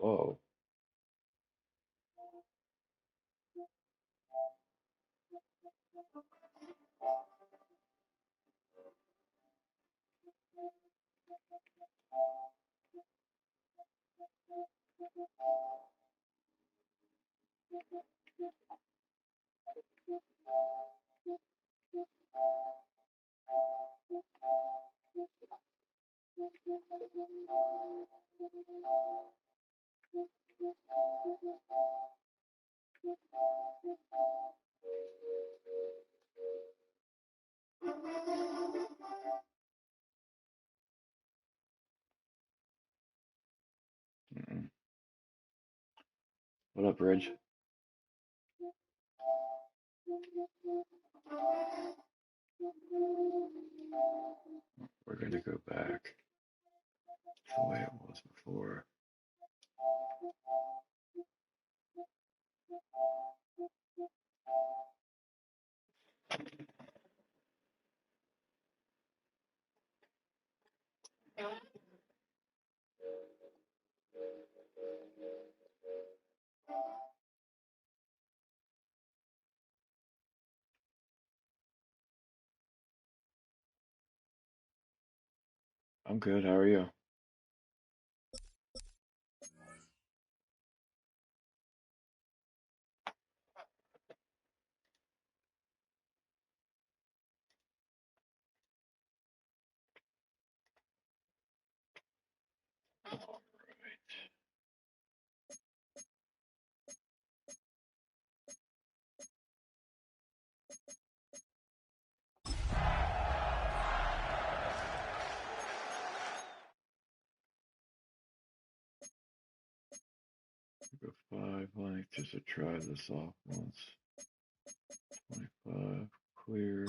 Whoa. What up, Ridge? We're going to go back to the way it was before. I'm good. How are you? Go 5, like just to try this off once. 25, clear.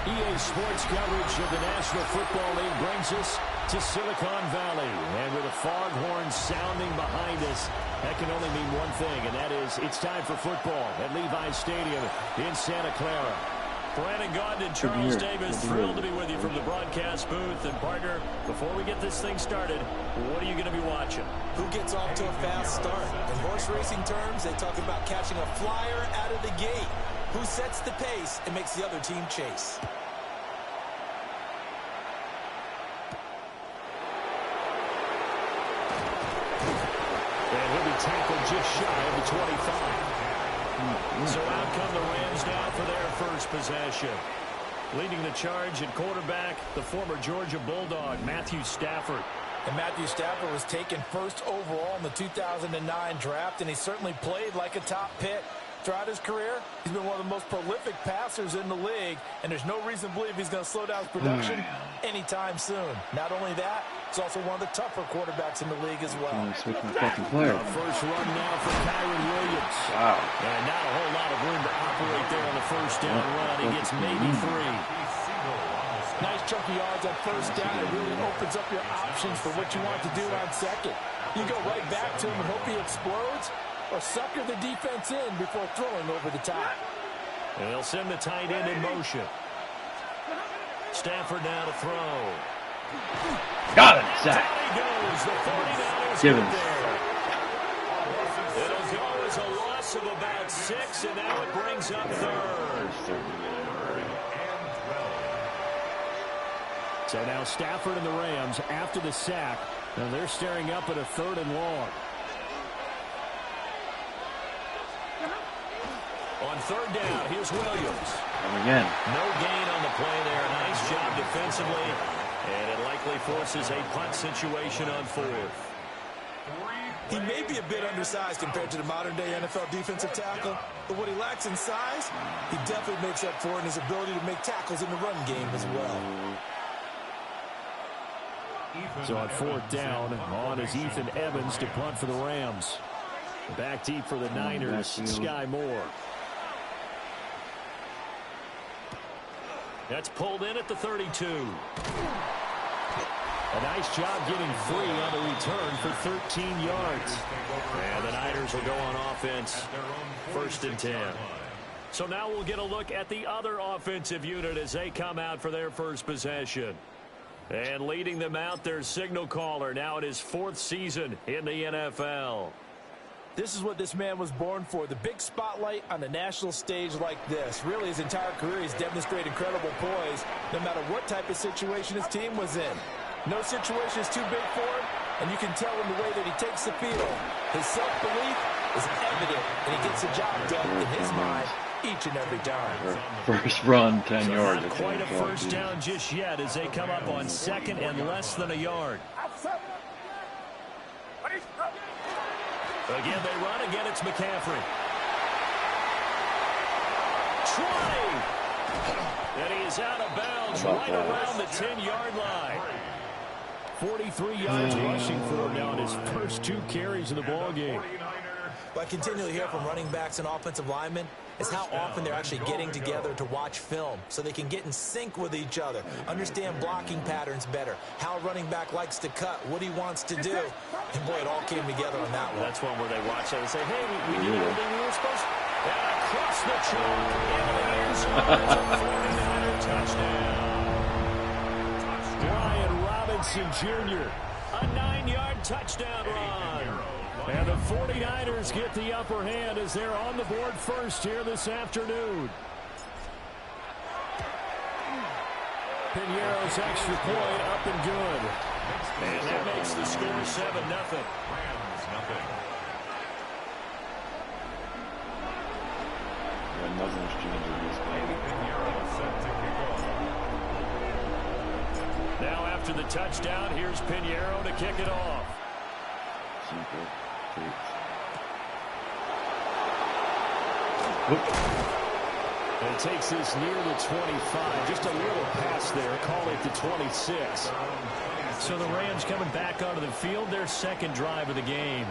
EA Sports coverage of the National Football League brings us to Silicon Valley. And with the foghorn sounding behind us, that can only mean one thing, and that is it's time for football at Levi's Stadium in Santa Clara. Brandon Gaudin and Charles Davis, thrilled to be with you from the broadcast booth. And partner, before we get this thing started, what are you going to be watching? Who gets off to a fast start? In horse racing terms, they talk about catching a flyer out of the gate. Who sets the pace and makes the other team chase? And he'll be tackled just shy of the 25. So out come the Rams now for their first possession. Leading the charge at quarterback, the former Georgia Bulldog, Matthew Stafford. And Matthew Stafford was taken first overall in the 2009 draft, and he certainly played like a top pick. Throughout his career, he's been one of the most prolific passers in the league, and there's no reason to believe he's going to slow down his production anytime soon. Not only that, he's also one of the tougher quarterbacks in the league as well. Switching fucking player. First run now for Kyron Williams. Wow. And not a whole lot of room to operate there on the first down run. He gets maybe 3. Nice chunky yards on first down. It really opens up your options for what you want to do on second. You go right back to him and hope he explodes, or sucker the defense in before throwing over the top. And they'll send the tight end in motion. Stafford now to throw. Got it, Zach. Down he goes. The 49ers Givens. there. It'll go as a loss of about 6, and now it brings up third. So now Stafford and the Rams, after the sack, and they're staring up at a 3rd and long. On 3rd down, here's Williams. And again. No gain on the play there. Nice job defensively. And it likely forces a punt situation on 4th. He may be a bit undersized compared to the modern-day NFL defensive tackle, but what he lacks in size, he definitely makes up for in his ability to make tackles in the run game as well. So on 4th down, on is Ethan Evans to punt for the Rams. Back deep for the Niners, Sky Moore. That's pulled in at the 32. A nice job getting free on the return for 13 yards. And the Niners will go on offense, 1st and 10. So now we'll get a look at the other offensive unit as they come out for their first possession. And leading them out, their signal caller, now in his 4th season in the NFL. This is what this man was born for, the big spotlight on the national stage like this. Really, his entire career, he's demonstrated incredible poise, no matter what type of situation his team was in. No situation is too big for him, and you can tell in the way that he takes the field. His self-belief is evident, and he gets the job done in his mind each and every time. First run, 10 yards. Not quite a first down just yet as they come up on 2nd and less than a yard. Again, they run. Again, it's McCaffrey. 20. And he is out of bounds right around the 10-yard line. 43 yards rushing for him now in his first 2 carries of the ball game. What I continually hear from running backs and offensive linemen is how often they're actually getting together to watch film so they can get in sync with each other, understand blocking patterns better, how a running back likes to cut, what he wants to do. And, boy, it all came together on that one. That's one where they watch that and say, hey, we did everything we were supposed to. And across the chalk into the end zone. It's a 49er touchdown. Brian Robinson Jr., a 9-yard touchdown run. And the 49ers get the upper hand as they're on the board first here this afternoon. Piñeiro's extra point up and good. And that makes the score 7-0. Nothing's changing this game. Now after the touchdown, here's Piñeiro to kick it off. Simple. And it takes this near the 25. Just a little pass there. Call it the 26. So the Rams coming back onto the field, their 2nd drive of the game.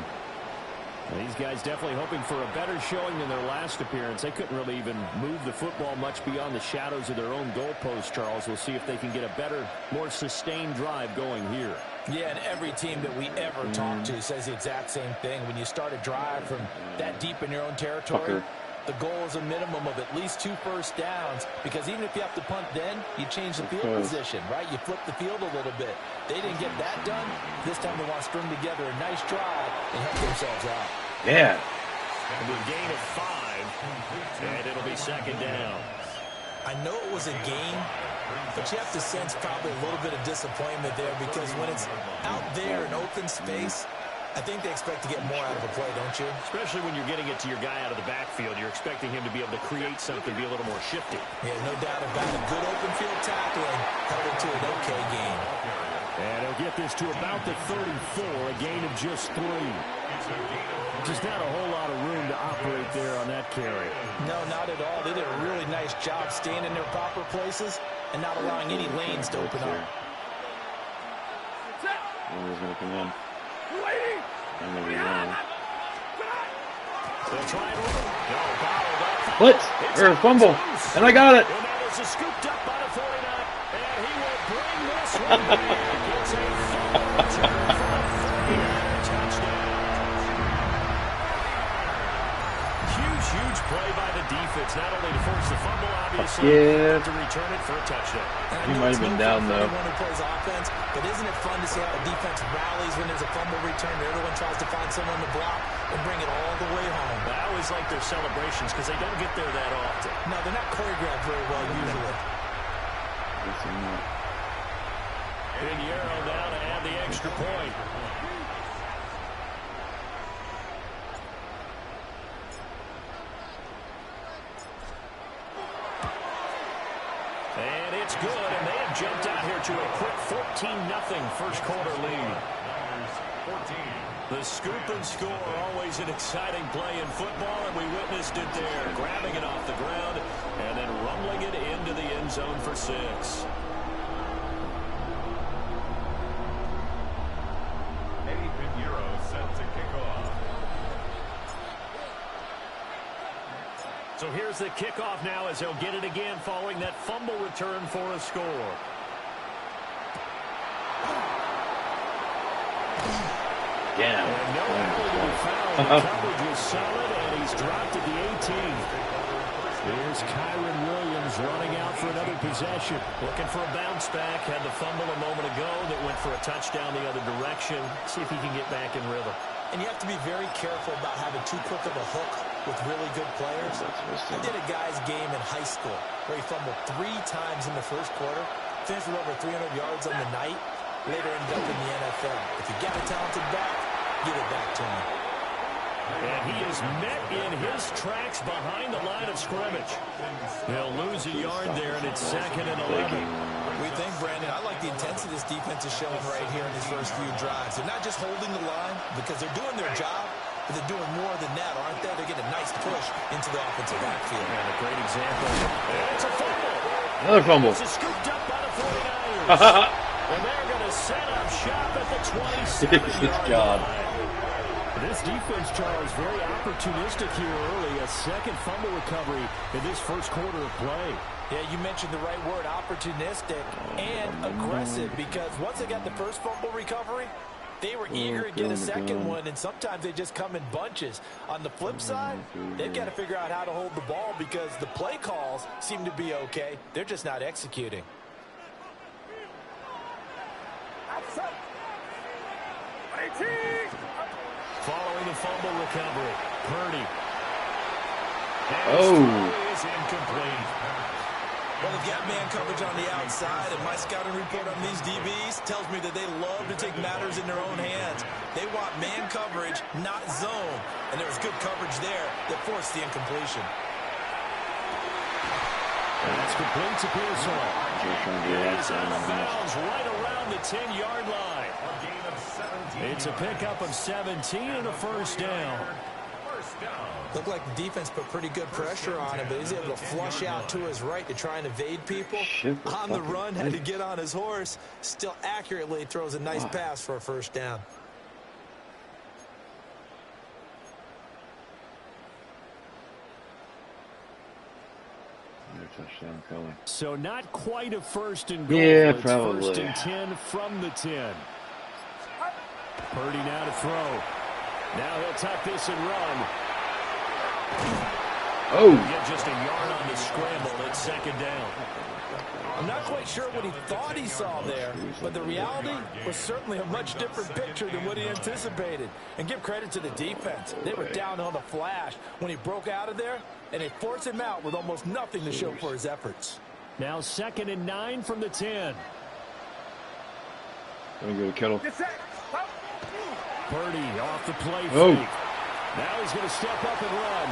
And these guys definitely hoping for a better showing than their last appearance. They couldn't really even move the football much beyond the shadows of their own goalpost, Charles. We'll see if they can get a better, more sustained drive going here. Yeah, and every team that we ever talk to says the exact same thing. When you start a drive from that deep in your own territory, the goal is a minimum of at least 2 first downs, because even if you have to punt then, you change the field position, right? You flip the field a little bit. They didn't get that done. This time they want to string together a nice drive and help themselves out. Yeah. And a gain of 5, and it'll be 2nd down. I know it was a game, but you have to sense probably a little bit of disappointment there, because when it's out there in open space, I think they expect to get more out of the play, don't you? Especially when you're getting it to your guy out of the backfield. You're expecting him to be able to create something, be a little more shifty. Yeah, no doubt about it. Good open field tackling held it to an okay game. And he'll get this to about the 34, a gain of just 3. Just not a whole lot of room to operate there on that carry. No, not at all. They did a really nice job staying in their proper places and not allowing any lanes to open up. He's going to come in. I'm going to be wrong. What? Or a fumble. And I got it. And that is scooped up by the 49. And he will bring this one back. It's a fumble return for a 49er touchdown. Huge play by the defense. Not only to force the fumble, obviously, but to return it for a touchdown. He might have been down, though. Anyone who plays offense, but isn't it fun to see how the defense rallies when there's a fumble return? Everyone tries to find someone to block and bring it all the way home. I always like their celebrations because they don't get there that often. No, they're not choreographed very well usually. Piñeiro now to add the extra point. And it's good, and they have jumped out here to a quick 14-0 first quarter lead. The scoop and score, always an exciting play in football, and we witnessed it there, grabbing it off the ground and then rumbling it into the end zone for 6. Eddie Piñeiro set to kick off. So here's the kickoff now as they'll get it again following that fumble return for a score. Yeah. And no penalty to be found. The coverage was solid, and he's dropped at the 18. Here's Kyron Williams running out for another possession. Looking for a bounce back. Had the fumble a moment ago that went for a touchdown the other direction. See if he can get back in rhythm. And you have to be very careful about having too quick of a hook with really good players. I did a guy's game in high school where he fumbled 3 times in the first quarter, finished with over 300 yards on the night, later ended up in the NFL. If you got a talented back, give it back to him. And he is met in his tracks behind the line of scrimmage. He'll lose a yard there, and it's 2nd and 11. We think, Brandon, I like the intensity this defense is showing right here in these first few drives. They're not just holding the line because they're doing their job, but they're doing more than that, aren't they? They're getting a nice push into the offensive backfield. And a great example. And it's a fumble. Another fumble. This is scooped up by the 49ers. And they're going to set up shop at the 27-yard line. This defense, Charles, very opportunistic here early. A second fumble recovery in this first quarter of play. Yeah, you mentioned the right word, opportunistic and aggressive, because once they got the first fumble recovery, they were eager to get a second one, and sometimes they just come in bunches. On the flip side, they've got to figure out how to hold the ball because the play calls seem to be okay. They're just not executing. Following the fumble recovery, Purdy. Is incomplete. Well, they've got man coverage on the outside, and my scouting report on these DBs tells me that they love to take matters in their own hands. They want man coverage, not zone. And there was good coverage there that forced the incompletion. That's complete to Pearsall. He's out of bounds right around the 10-yard line. It's a pickup of 17 and a first down. Looked like the defense put pretty good pressure on him, but he's able to flush out to his right to try and evade people. On the run, had to get on his horse. Still accurately throws a nice pass for a first down. Touchdown coming. So not quite a first and goal. Yeah, it's probably. First and 10 from the 10. Purdy now to throw. Now he'll tuck this and run. Get just a yard on the scramble. It's 2nd down. I'm not quite sure what he thought he saw there, but the reality was certainly a much different picture than what he anticipated. And give credit to the defense. They were down on the flash when he broke out of there, and they forced him out with almost nothing to show for his efforts. Now 2nd and 9 from the 10. Gonna go to Kettle. Purdy off the play fake. Now he's going to step up and run.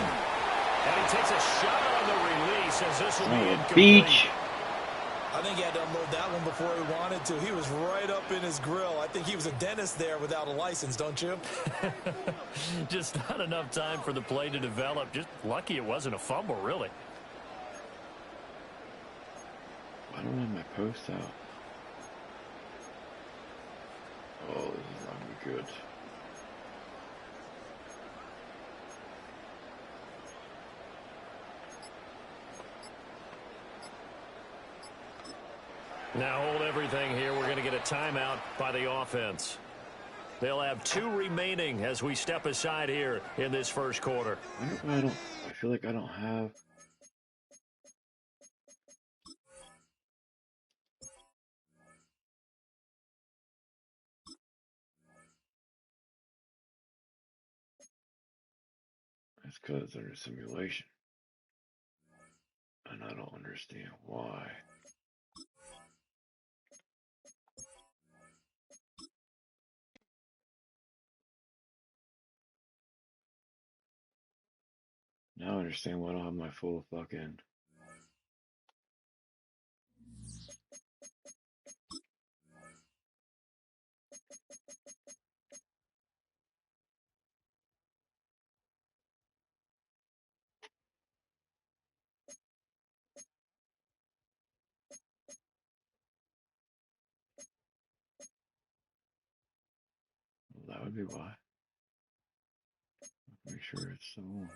And he takes a shot on the release as this will be incomplete. Beach. I think he had to unload that one before he wanted to. He was right up in his grill. I think he was a dentist there without a license, don't you? Just not enough time for the play to develop. Just lucky it wasn't a fumble, really. I don't have my post out. Oh, this is not gonna be good. Now hold everything here. We're going to get a timeout by the offense. They'll have 2 remaining as we step aside here in this first quarter. I feel like I don't have. It's because they're a simulation. And I don't understand why. Now I understand why I don't have my full fucking. Well, that would be why. Make sure it's still on.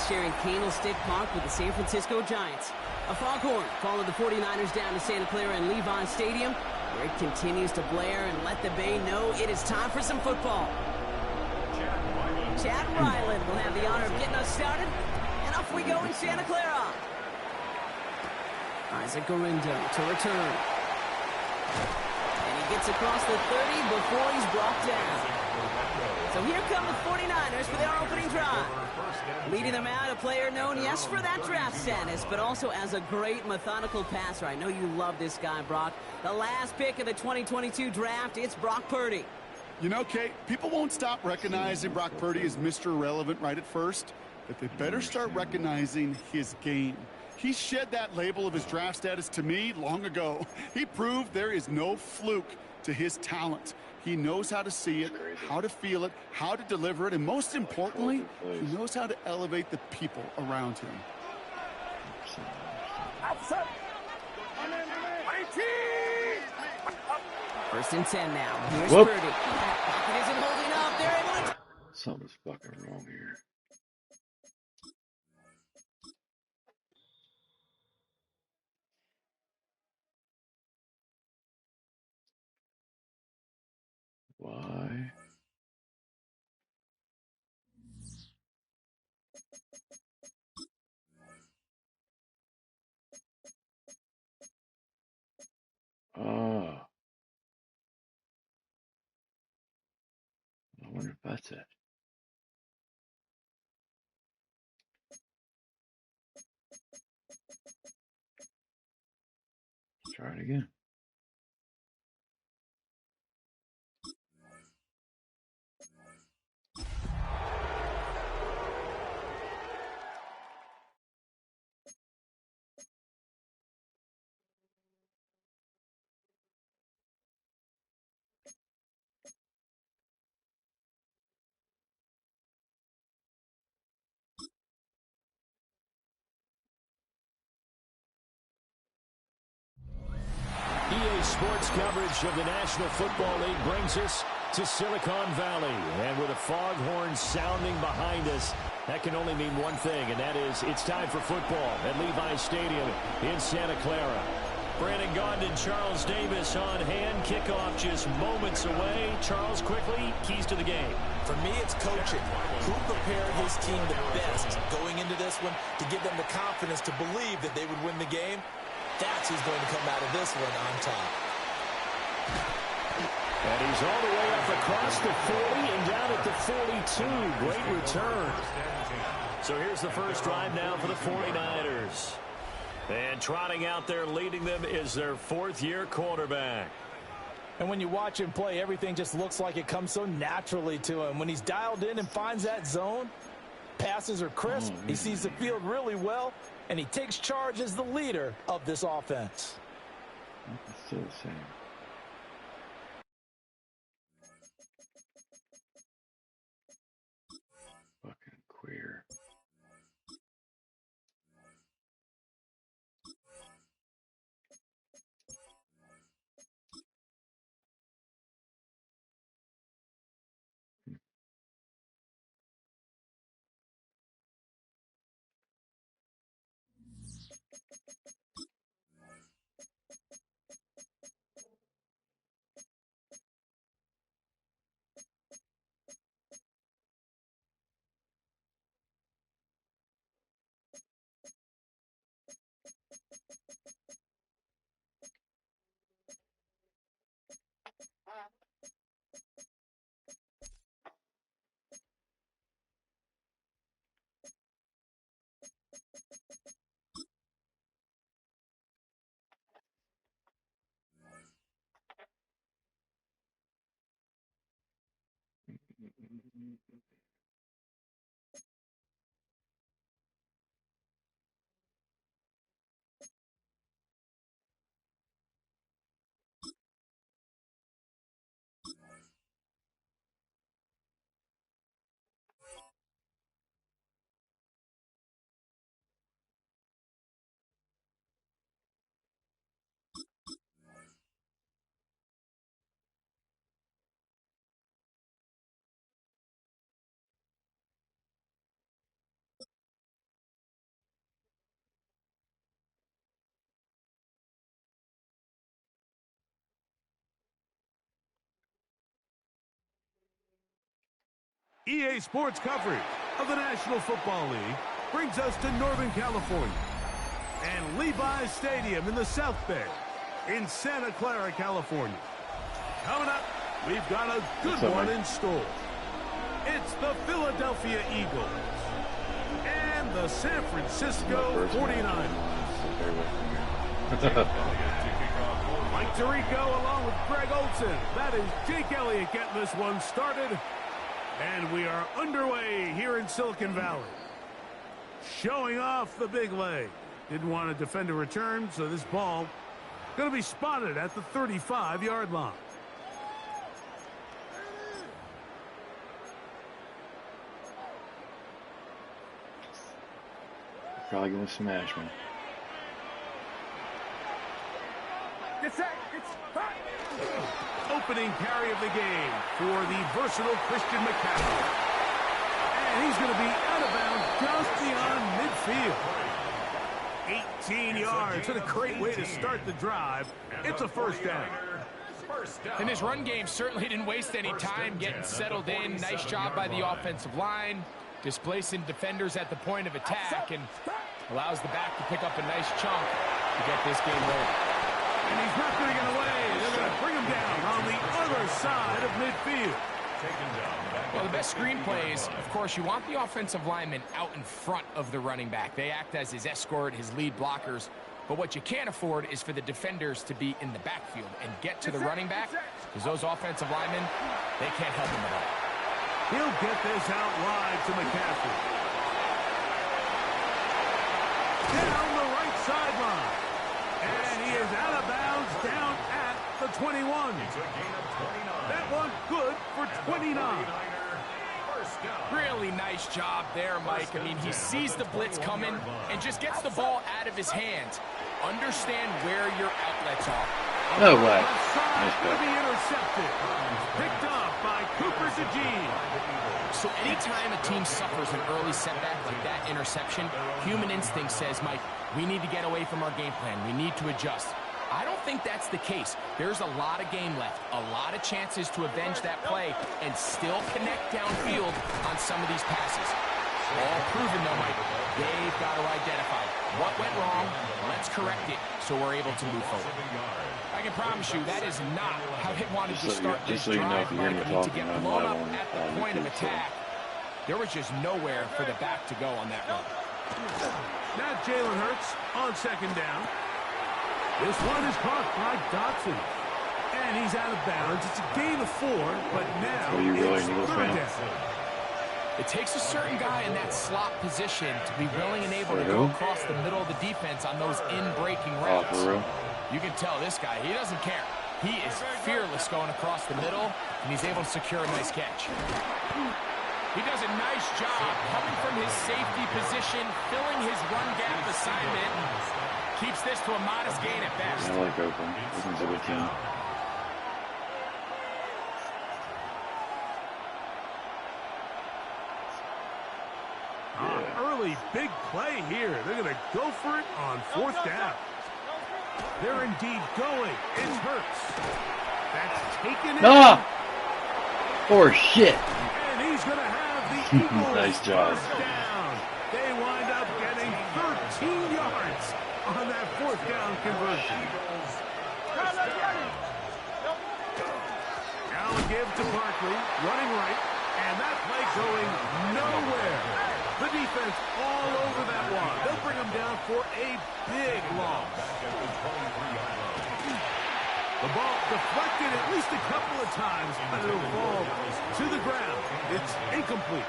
sharing Candlestick Park with the San Francisco Giants. A foghorn followed the 49ers down to Santa Clara and Levi Stadium, where it continues to blare and let the Bay know it is time for some football. Chad Ryland will have the honor of getting us started, and off we go in Santa Clara. Isaac Gorindo to return. And he gets across the 30 before he's brought down. So here come the 49ers for their opening drive. Leading them out, a player known, yes, for that draft status, but also as a great methodical passer. I know you love this guy, Brock. The last pick of the 2022 draft, it's Brock Purdy. You know, Kate, people won't stop recognizing Brock Purdy as Mr. Irrelevant right at first, but they better start recognizing his game. He shed that label of his draft status to me long ago. He proved there is no fluke to his talent. He knows how to see it, how to feel it, how to deliver it, and most importantly, he knows how to elevate the people around him. First and 10 now. Here's Purdy. Pocket isn't holding up. They're able to... Something's fucking wrong here. Why? Oh. I wonder if that's it. Let's try it again. EA Sports coverage of the National Football League brings us to Silicon Valley. And with a foghorn sounding behind us, that can only mean one thing, and that is it's time for football at Levi Stadium in Santa Clara. Brandon Gaudin and Charles Davis on hand. Kickoff just moments away. Charles, quickly, keys to the game. For me, it's coaching. Who prepared his team the best going into this one to give them the confidence to believe that they would win the game? That's who's going to come out of this one on top. And he's all the way up across the 40 and down at the 42. Great return. So here's the first drive now for the 49ers. And trotting out there leading them is their fourth-year quarterback. And when you watch him play, everything just looks like it comes so naturally to him. When he's dialed in and finds that zone, passes are crisp, he sees the field really well, and he takes charge as the leader of this offense. It's still the same. Fucking queer. EA Sports coverage of the National Football League brings us to Northern California and Levi's Stadium in the South Bay in Santa Clara, California. Coming up, we've got a good one in store. It's the Philadelphia Eagles and the San Francisco 49ers. Mike Tirico along with Greg Olson. That is Jake Elliott getting this one started. And we are underway here in Silicon Valley. Showing off the big leg. Didn't want to defend a return, so this ball going to be spotted at the 35-yard line. Probably going to smash me. Opening carry of the game for the versatile Christian McCaffrey. And he's going to be out of bounds just beyond midfield. 18 yards. What a great way to start the drive. It's a first down. And his run game certainly didn't waste any time getting settled in. Nice job by the offensive line, displacing defenders at the point of attack, and allows the back to pick up a nice chunk to get this game rolling. And he's not going to get away. They're going to bring him down on the other side of midfield. Well, the best screen plays, of course, you want the offensive lineman out in front of the running back. They act as his escort, his lead blockers. But what you can't afford is for the defenders to be in the backfield and get to the running back, because those offensive linemen, they can't help him at all. He'll get this out wide to McCaffrey. Down the right sideline. And he is out of bounds down at the 21. That one good for 29. Really nice job there, Mike. I mean, he sees the blitz coming and just gets the ball out of his hands. Understand where your outlets are. No way. Nice will be intercepted. Picked up by Cooper DeJean. So anytime a team suffers an early setback like that interception, human instinct says, Mike, we need to get away from our game plan. We need to adjust. I don't think that's the case. There's a lot of game left, a lot of chances to avenge that play and still connect downfield on some of these passes. All proven, though, Mike. They've got to identify what went wrong. Let's correct it so we're able to move forward. I can promise you that is not how they wanted to start this drive, Mike. I mean, to get blown up at the point of attack, there was just nowhere for the back to go on that run. Now Jalen Hurts on second down. This one is caught by Dotson. And he's out of bounds. It's a gain of 4, but now it's third down. It takes a certain guy in that slot position to be willing and able to go across the middle of the defense on those in-breaking routes. You can tell this guy, he doesn't care. He is fearless going across the middle, and he's able to secure a nice catch. He does a nice job coming from his safety position, filling his run gap assignment. Keeps this to a modest gain at best. I like Oakland. Oakland's a good team. Early big play here. They're going to go for it on 4th down. They're indeed going. It's Hurts. That's taken in. Poor shit. And he's going to have the Eagles nice job. first down. They wind up getting 13 yards on that 4th down conversion. Now a give to Barkley, running right, and that play going nowhere. The defense all over that one. They'll bring him down for a big loss. The ball deflected at least a couple of times, but it'll fall to the ground. It's incomplete.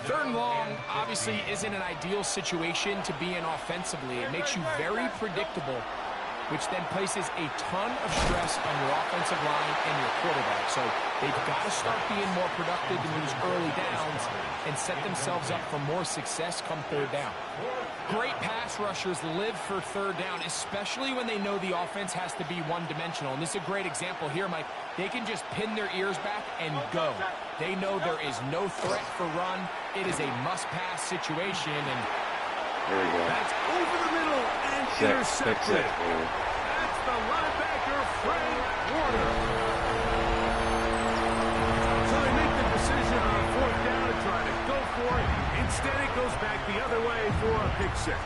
Third and long obviously isn't an ideal situation to be in offensively. It makes you very predictable, which then places a ton of stress on your offensive line and your quarterback. So they've got to start being more productive in these early downs and set themselves up for more success come third down. Great pass rushers live for third down, especially when they know the offense has to be one-dimensional. And this is a great example here, Mike. They can just pin their ears back and go. They know there is no threat for run. It is a must-pass situation, and there we go. That's over the middle and intercepted. That's the linebacker, Frank Warner. So they make the decision Instead, it goes back the other way for a pick six.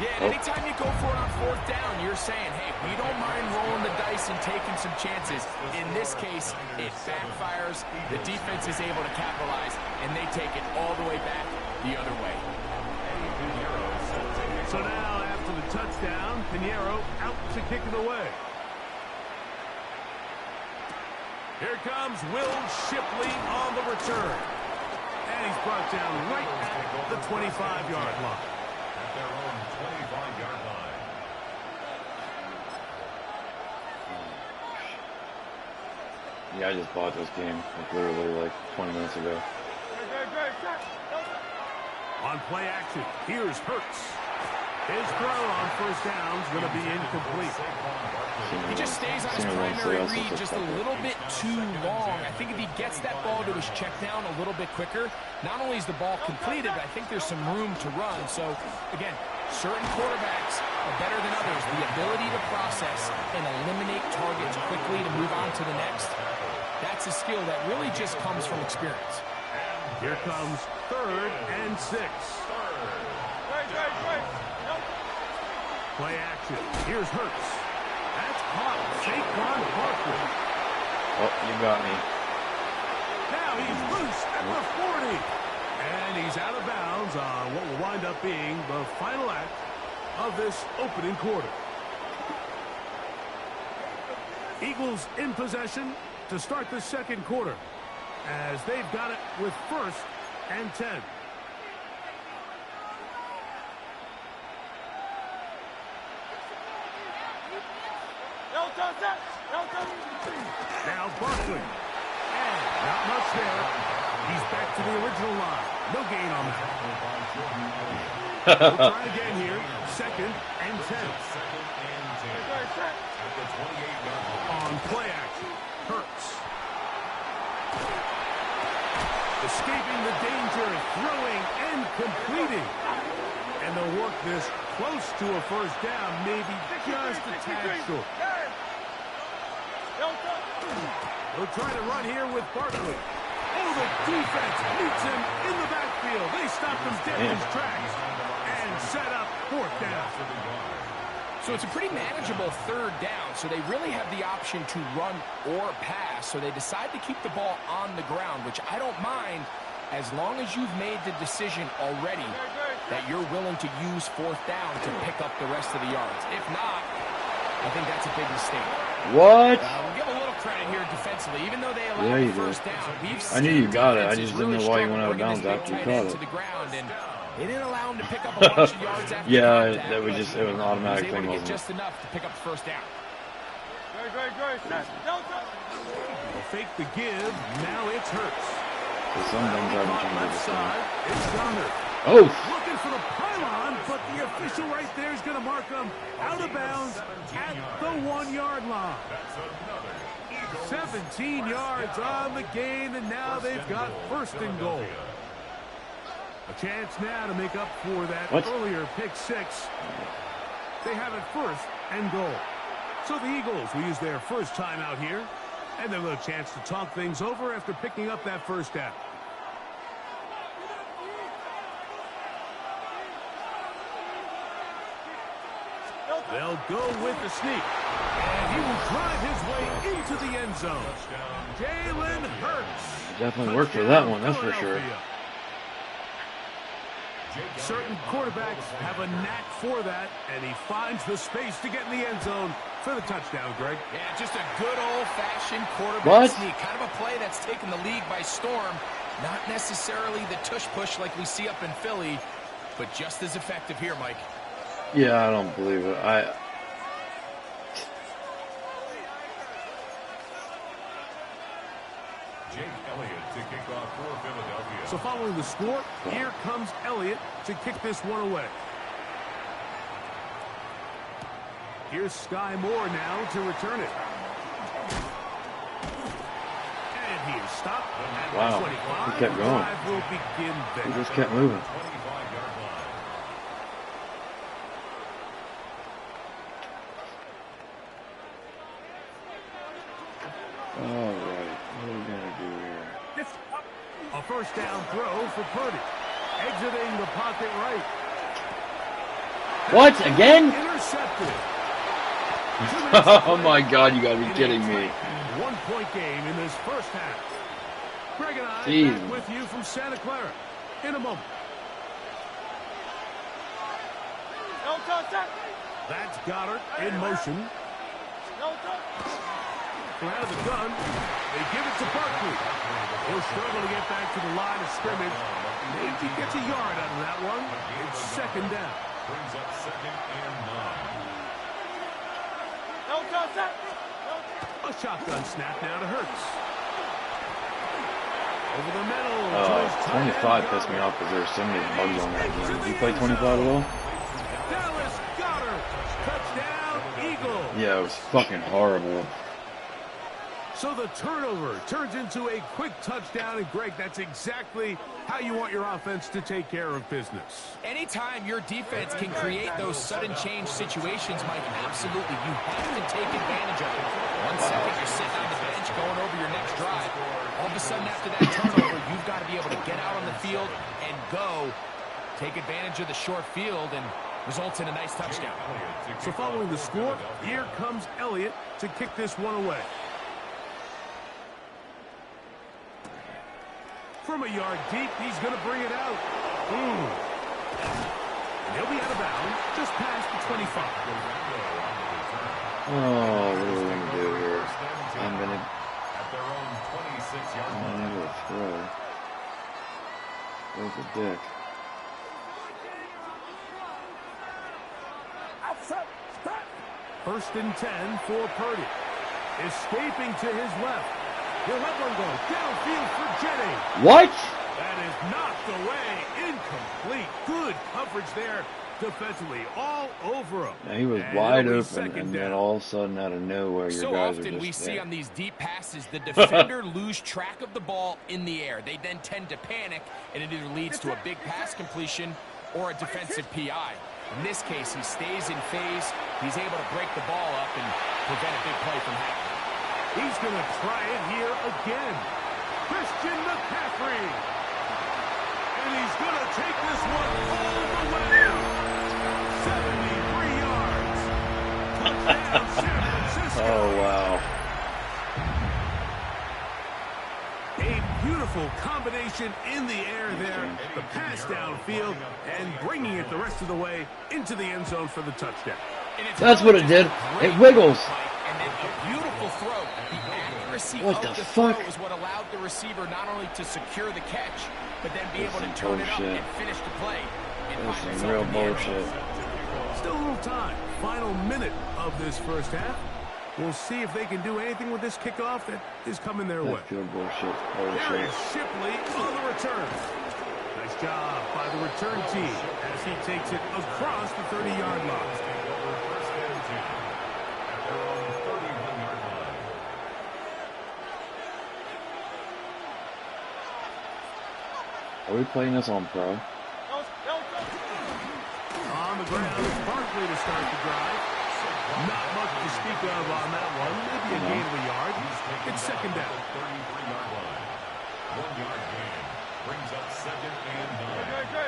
Yeah, and anytime you go for it on fourth down, you're saying, hey, we don't mind rolling the dice and taking some chances. In this case, it backfires. The defense is able to capitalize, and they take it all the way back the other way. So now, after the touchdown, Pinheiro out to kick it away. Here comes Will Shipley on the return. And he's brought down right at the 25-yard line. At their own 25-yard line. Yeah, I just bought this game like literally like 20 minutes ago. On play action, here's Hurts. His throw on first down is going to be incomplete. He just stays on his primary read just a little bit too long. I think if he gets that ball to his check down a little bit quicker, not only is the ball completed, but I think there's some room to run. So, again, certain quarterbacks are better than others. The ability to process and eliminate targets quickly to move on to the next, that's a skill that really just comes from experience. Here comes 3rd and 6. Play action. Here's Hurts. That's caught. Saquon Barkley. Oh, you got me. Now he's loose at the 40. And he's out of bounds on what will wind up being the final act of this opening quarter. Eagles in possession to start the second quarter, as they've got it with 1st and 10. Now Barkley. And not much there. He's back to the original line. No gain on that. We'll try again here. 2nd and 10. On play action, Hurts. Escaping the danger, throwing and completing. And they'll work this close to a first down, maybe just a tad short. They'll try to run here with Barkley. Oh, the defense meets him in the backfield. They stop him dead in his tracks and set up 4th down. So it's a pretty manageable 3rd down, so they really have the option to run or pass, so they decide to keep the ball on the ground, which I don't mind as long as you've made the decision already that you're willing to use 4th down to pick up the rest of the yards. If not, I think that's a big mistake. What? We'll give a little credit here defensively, even though they allowed the first down. I knew you got it. I just didn't know why you went out of bounds after you caught it. To the ground, and they didn't allow him to pick up a bunch of yards after yeah, contact, that was just it was an automatic thing, wasn't wasn't just enough to pick up the first down. They'll fake the give. Now it's Hurts. Some things haven't changed Left this side, time. it's Goddard. Oh! Looking for the pylon, but the official right there is going to mark him out of bounds at the 1-yard line. 17 yards on the gain, and now they've got 1st and goal. A chance now to make up for that earlier pick 6. They have it 1st and goal. So the Eagles will use their first timeout here, and they'll have a chance to talk things over after picking up that first down. They'll go with the sneak. And he will drive his way into the end zone. Jalen Hurts. Definitely worked for that one, that's for sure. Certain quarterbacks have a knack for that, and he finds the space to get in the end zone for the touchdown, Greg. Yeah, just a good old-fashioned quarterback sneak. Kind of a play that's taken the league by storm. Not necessarily the tush-push like we see up in Philly, but just as effective here, Mike. Yeah, I don't believe it. So following the score, here comes Elliott to kick this one away. Here's Sky Moore now to return it. And he is stopped at Wow, 25. he kept going. Will begin there. He just kept moving. All right, what are we going to do here? A first down throw for Purdy. Exiting the pocket right. What? Again? Intercepted. Oh my God, you gotta be kidding me. 1-point game in this first half. Greg and I Jeez. back with you from Santa Clara in a moment. That's Goddard in motion. From out of the gun, they give it to Barkley. He'll struggle to get back to the line of scrimmage. Maybe he gets a yard out of that one. It's second down. Brings up 2nd and 9. A shotgun snap now to Hurts. Over the middle. Oh, 25 pissed me off because there were so many bugs on that game. Did you play 25 at all? Dallas Goddard. Touchdown, Eagles. Yeah, it was fucking horrible. So the turnover turns into a quick touchdown, and Greg, that's exactly how you want your offense to take care of business. Anytime your defense can create those sudden change situations, Mike, absolutely, you have to take advantage of it. 1 second, you're sitting on the bench going over your next drive. All of a sudden, after that turnover, you've got to be able to get out on the field and go. Take advantage of the short field and results in a nice touchdown. So following the score, here comes Elliott to kick this one away. From a yard deep, he's going to bring it out. And he'll be out of bounds just past the 25. Oh, what are we going to do here? I'm going to throw. Where's the dick? First and 10 for Purdy. Escaping to his left. He'll let one go. Downfield for Jennings. What? That is knocked away. Incomplete. Good coverage there defensively. All over him. Yeah, he was wide open, and then all of a sudden, out of nowhere, your so guys are often just we see there. on these deep passes, the defender lose track of the ball in the air. They then tend to panic, and it either leads to a big pass completion or a defensive PI. In this case, he stays in phase. He's able to break the ball up and prevent a big play from happening. He's going to try it here again. Christian McCaffrey. And he's going to take this one all the way. 73 yards. Touchdown, San Francisco. Oh, wow. A beautiful combination in the air there. The pass downfield and bringing it the rest of the way into the end zone for the touchdown. That's what it did. It wiggles. And then a beautiful throw. The accuracy What of the the fuck? throw is what allowed the receiver not only to secure the catch, but then be able to That's turn it up bullshit. and finish the play. And That's find some himself real in the end zone. bullshit. Still a little time. Final minute of this first half. We'll see if they can do anything with this kickoff that is coming their way. That's pure bullshit. There Bullshit. is Shipley on the return. Nice job by the return team as he takes it across the 30-yard line. Are we playing this on Pro? On the ground is Barkley to start the drive. Not much to speak of on that one. Maybe a gain of a yard. It's second down. 33-yard line. 1-yard gain. Brings up 2nd and 9.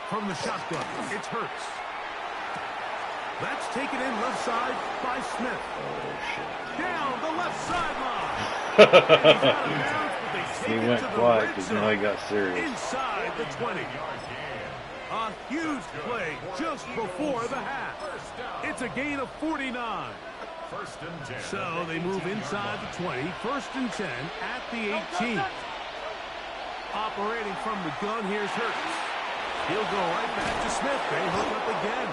From the shotgun, it's Hurts. That's taken in left side by Smith. Oh, shit. Down the left sideline. And he's out of bounds, but they He take it went to the quiet red because now he zone. got serious. Inside the 20. A huge play just before the half. It's a gain of 49. First and 10. So they move inside the 20. First and 10 at the 18. Operating from the gun, here's Hurts. He'll go right back to Smith. They hook up again.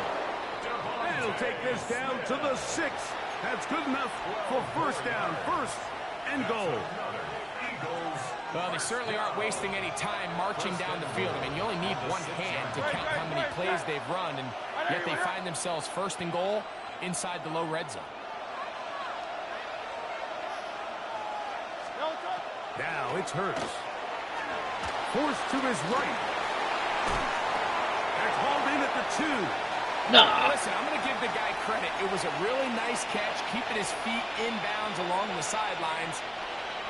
And he'll take this down to the 6. That's good enough for first down. First and goal. Well, they certainly aren't wasting any time marching down the field. I mean, you only need one hand to count how many plays they've run, and yet they find themselves first and goal inside the low red zone. Now it's Hurts. Forced to his right. They're called in at the 2. Nah. Listen, I'm going to give the guy credit. It was a really nice catch, keeping his feet inbounds along the sidelines.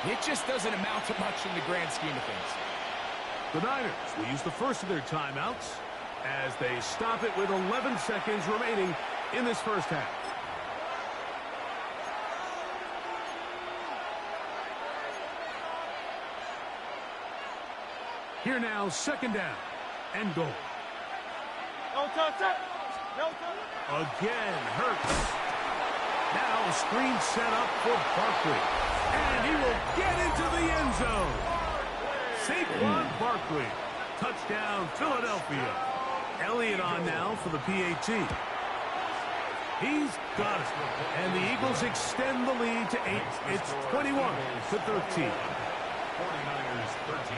It just doesn't amount to much in the grand scheme of things. The Niners will use the first of their timeouts as they stop it with 11 seconds remaining in this first half. Here now, second down and goal. No touch it. No touch. Again, Hurts. Now a screen set up for Barkley. And he will get into the end zone. Saquon Barkley. Touchdown, Philadelphia. Elliott on now for the PAT. He's got it. And the Eagles extend the lead to 8. It's 21-13. 49ers 13.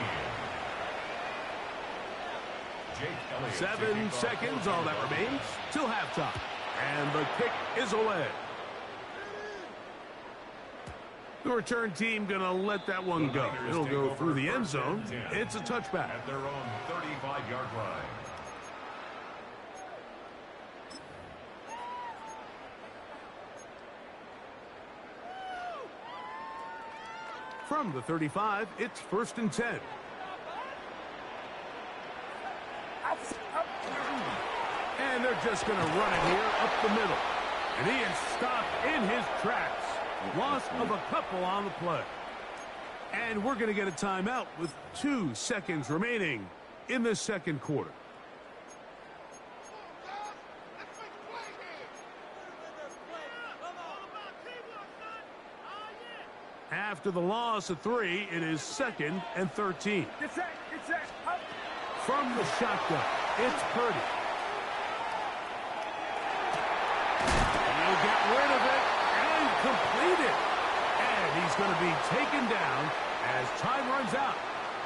7 seconds, all that remains, till halftime. And the kick is away. The return team going to let that one go. It'll go through the end zone. It's a touchback. At their own 35-yard line. From the 35, it's 1st and 10. And they're just going to run it here up the middle. And he is stopped in his tracks. Loss of a couple on the play. And we're going to get a timeout with 2 seconds remaining in the second quarter. After the loss of 3, it is 2nd and 13. From the shotgun, it's Purdy. He'll get rid of it and complete it. And he's going to be taken down as time runs out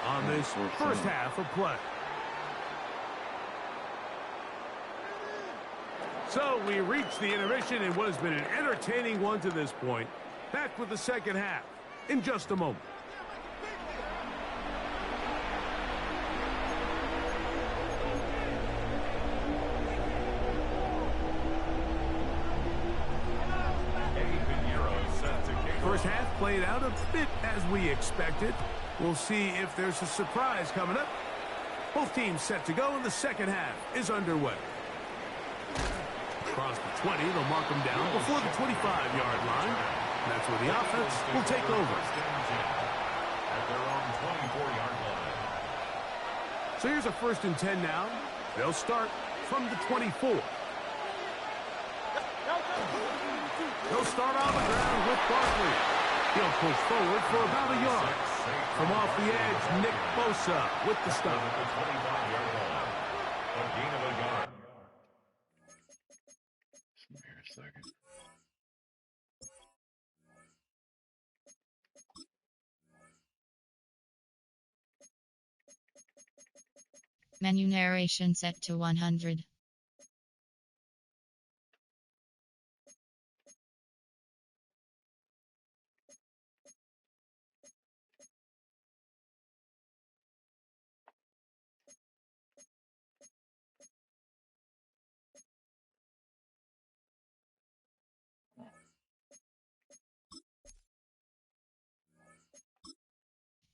on this first half of play. So we reach the intermission in what has been an entertaining one to this point. Back with the second half in just a moment. First half played out a bit as we expected. We'll see if there's a surprise coming up. Both teams set to go, and the second half is underway. Across the 20, they'll mark them down before the 25-yard line. That's where the offense will take over. At their own 24-yard line. So here's a 1st and 10 now. They'll start from the 24. He'll start on the ground with Barkley. He'll push forward for about a yard. From off the edge, Nick Bosa with the stop. At the 25-yard line. A gain of a yard. Here a second. Menu narration set to 100.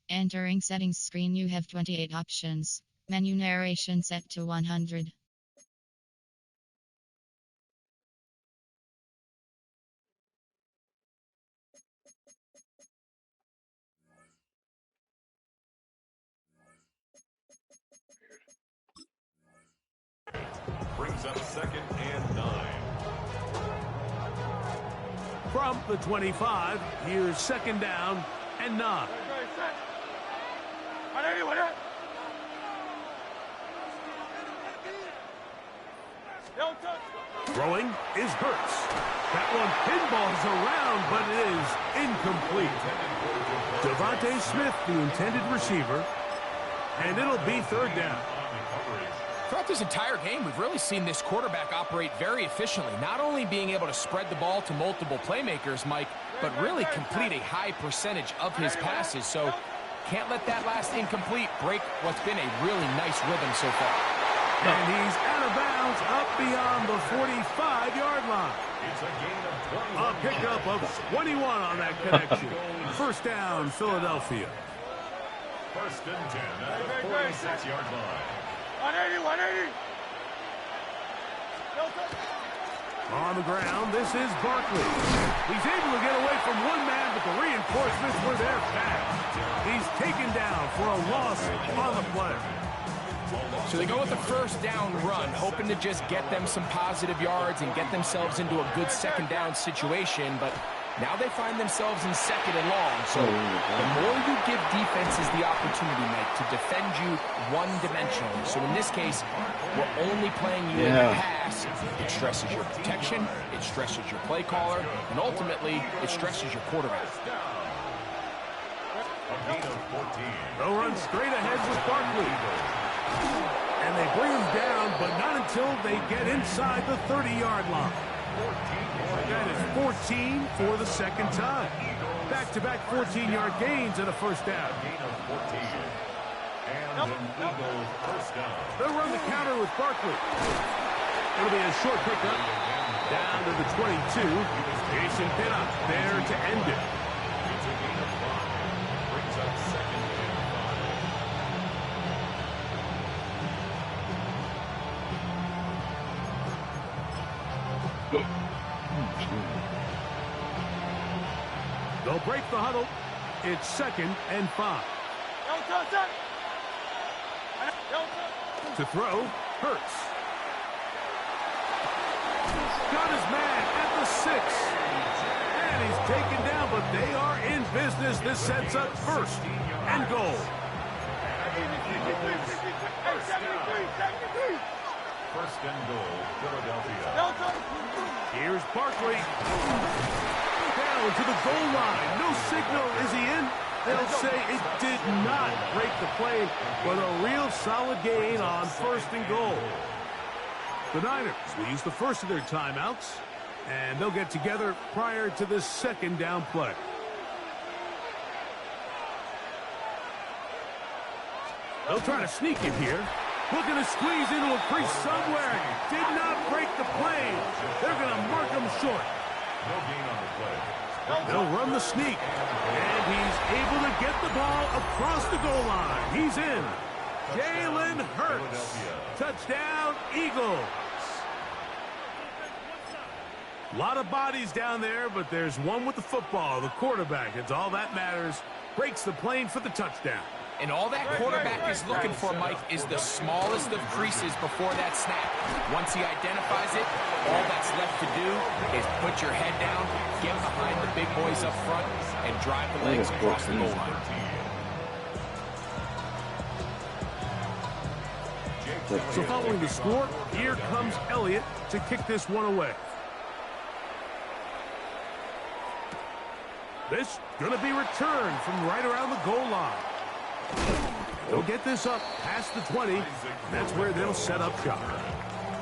Entering settings screen, you have 28 options. Menu narration set to 100. Brings up 2nd and 9. From the 25, here's 2nd down and 9. Throwing is Hurts. That one pinballs around, but it is incomplete. Devontae Smith, the intended receiver, and it'll be 3rd down. Throughout this entire game, we've really seen this quarterback operate very efficiently, not only being able to spread the ball to multiple playmakers, Mike, but really complete a high percentage of his passes. So can't let that last incomplete break what's been a really nice rhythm so far. And he's out of bounds up beyond the 45-yard line. It's a gain of 21. A pickup of 21 on that connection. 1st down, Philadelphia. First and 10 at the 46-yard line. 180. On the ground, this is Barkley. He's able to get away from one man, but the reinforcements were there fast. He's taken down for a loss on the play. So they go with the first down run, hoping to just get them some positive yards and get themselves into a good second down situation, but now they find themselves in second and long. So the more you give defenses the opportunity, Mike, to defend you one-dimensionally. So in this case, we're only playing you in the pass. It stresses your protection, it stresses your play caller, and ultimately, it stresses your quarterback. They'll run straight ahead with Barkley. And they bring him down, but not until they get inside the 30-yard line. That is 14 for the second time. Back-to-back 14-yard gains and a first down. They'll run the counter with Barkley. It'll be a short pickup. Down to the 22. Jason Pinnock there to end it. They'll break the huddle. It's 2nd and 5. To throw, Hurts. Got his man at the 6. And he's taken down, but they are in business. This sets up 1st and goal. First and goal, Philadelphia. Here's Barkley. Down to the goal line. No signal. Is he in? They'll say it did not break the play, but a real solid gain on 1st and goal. The Niners will use the first of their timeouts, and they'll get together prior to this 2nd down play. They'll try to sneak it here. Looking to squeeze into a crease somewhere. Did not break the play. They're going to mark him short. No gain on the play. They'll run the sneak. And he's able to get the ball across the goal line. He's in. Jalen Hurts. Touchdown, Eagles. A lot of bodies down there, but there's one with the football. The quarterback, it's all that matters. Breaks the plane for the touchdown. And all that quarterback is looking for, Mike, is the smallest of creases before that snap. Once he identifies it, all that's left to do is put your head down, get behind the big boys up front, and drive the legs across the goal line. So following the score, here comes Elliott to kick this one away. This going to be returned from right around the goal line. They'll get this up past the 20. That's where they'll set up shop.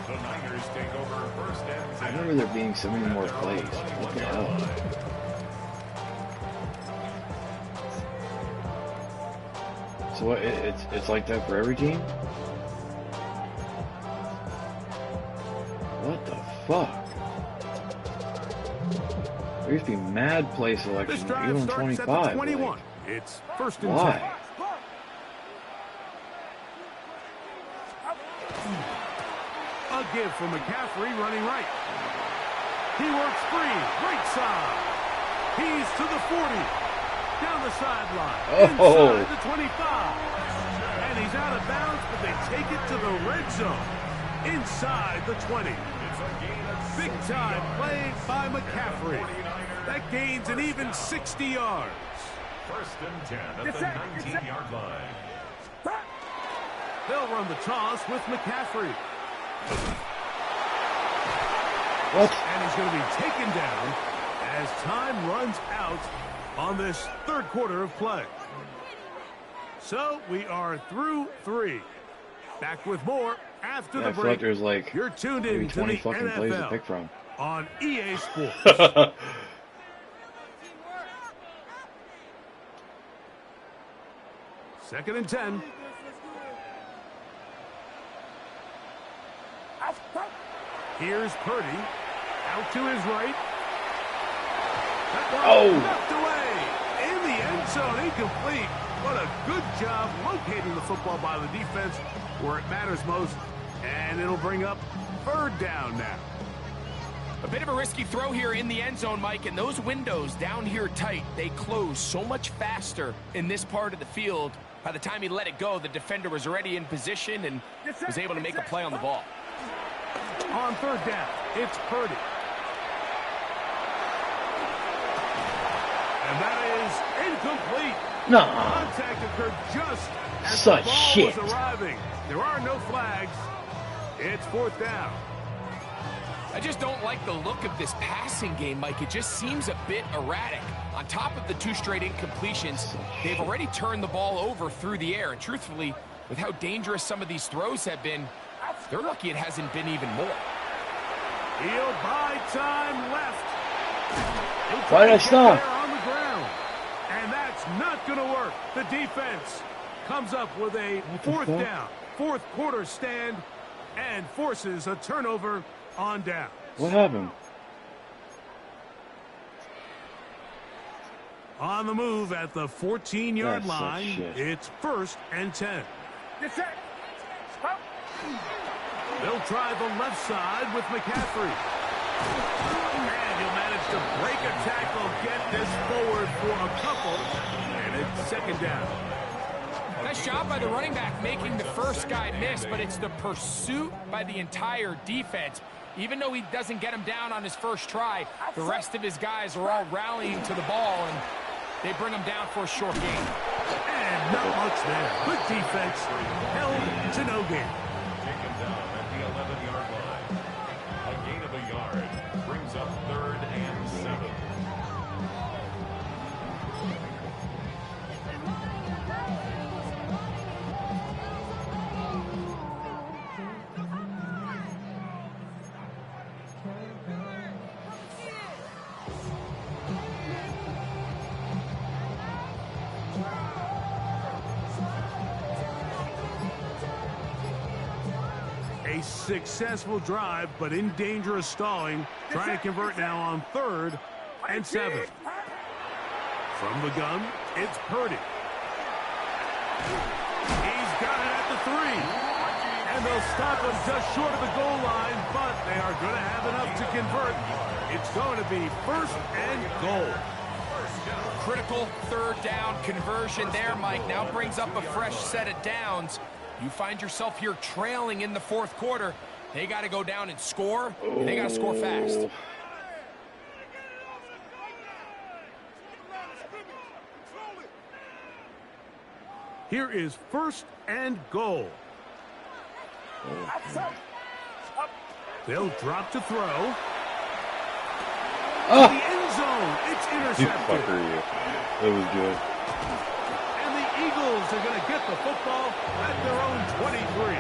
The Niners take over first and 10. I remember there being so many more plays. What the hell? So what, it's like that for every team? What the fuck? There used to be mad play selection, This drive even starts 25. at the 21. Like, It's 1st and 10. why? A give from McCaffrey running right. He works free, right side. He's to the 40. Down the sideline. Inside the 25. And he's out of bounds, but they take it to the red zone. Inside the 20. Big time play by McCaffrey. That gains an even 60 yards. First and 10 at the 19-yard line. They'll run the toss with McCaffrey. What? And he's going to be taken down as time runs out on this 3rd quarter of play. So we are through 3. Back with more after the I feel break. like there's like You're tuned maybe in to 20 the fucking plays to NFL pick from. on EA Sports. Second and 10. Here's Purdy. Out to his right. That ball knocked away. In the end zone, incomplete. But a good job locating the football by the defense where it matters most. And it'll bring up third down now. A bit of a risky throw here in the end zone, Mike, and those windows down here tight, they close so much faster in this part of the field. By the time he let it go, the defender was already in position and was able to make a play on the ball. On third down, it's Purdy. And that is incomplete. No. Contact occurred just as Such the ball shit. was arriving. There are no flags. It's fourth down. I just don't like the look of this passing game, Mike. It just seems a bit erratic. On top of the 2 straight incompletions, they've already turned the ball over through the air. And truthfully, with how dangerous some of these throws have been, they're lucky it hasn't been even more. He'll buy time left. Why did I stop? On the ground. And that's not going to work. The defense comes up with a fourth down, fourth quarter stand, and forces a turnover on down. What happened? On the move at the 14-yard That's line, shit. it's 1st and 10. They'll try the left side with McCaffrey. And he'll manage to break a tackle, get this forward for a couple, and it's second down. Nice job by the running back making the first guy miss, but it's the pursuit by the entire defense. Even though he doesn't get him down on his first try, the rest of his guys are all rallying to the ball, and they bring him down for a short gain. And not much there. Good defense, held to no gain. Taken down at the 11-yard line. A gain of a yard brings up 3rd and 7. A successful drive, but in danger of stalling. Trying to convert now on 3rd and 7. From the gun, it's Purdy. He's got it at the 3. And they'll stop him just short of the goal line, but they are going to have enough to convert. It's going to be 1st and goal. Critical 3rd down conversion there, Mike. Now brings up a fresh set of downs. You find yourself here trailing in the 4th quarter. They got to go down and score, and they got to score fast. Here is 1st and goal. They'll drop to throw. Oh. The end zone. It's You intercepted. fucker, you. That was good. And the Eagles are going to get the football at their own 23.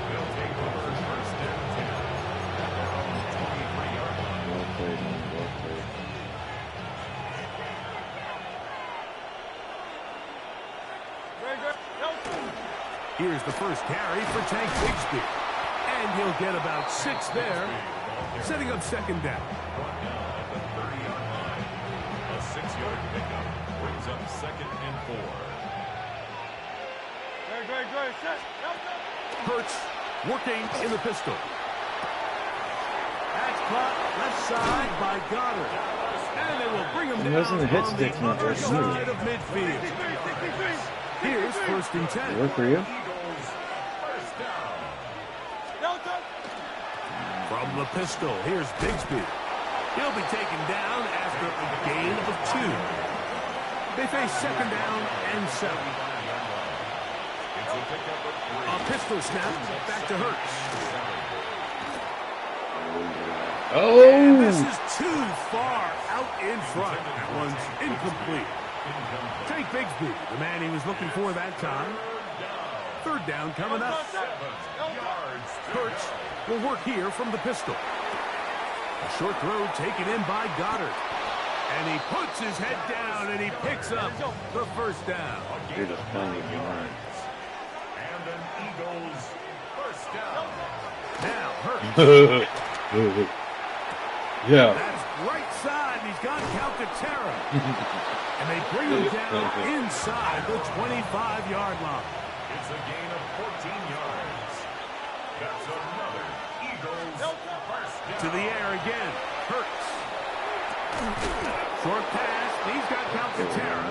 They'll take over 1st and 10 at their own 23-yard line. Well played, man. Well played. Here's the first carry for Tank Bigsby. And he'll get about 6 there, setting up second down. Brought down at the 30-yard line. A 6-yard pickup brings up 2nd and 4. Hurts working in the pistol. That's caught left side by Goddard. And they will bring him He down wasn't a hit on the stick, not other right side of midfield. Here's 1st and 10. Work for you? Eagles, 1st down. From the pistol, here's Bigsby. He'll be taken down after a gain of 2. They face second down and 7. A pistol snap back to Hurts. Oh! And this is too far out in front. That one's incomplete. Tank Bigsby, the man he was looking for that time. 3rd down coming up. Hurts will work here from the pistol. A short throw taken in by Goddard. And he puts his head down and he picks up the 1st down. You're just playing with your mind. And an Eagles 1st down. Now Hurts. Yeah. That's right side. He's gone count to terror. And they bring him down inside the 25-yard line. It's a gain of 14 yards. That's another Eagles first down. To the air again. Hurts. Short pass. He's got count to terror.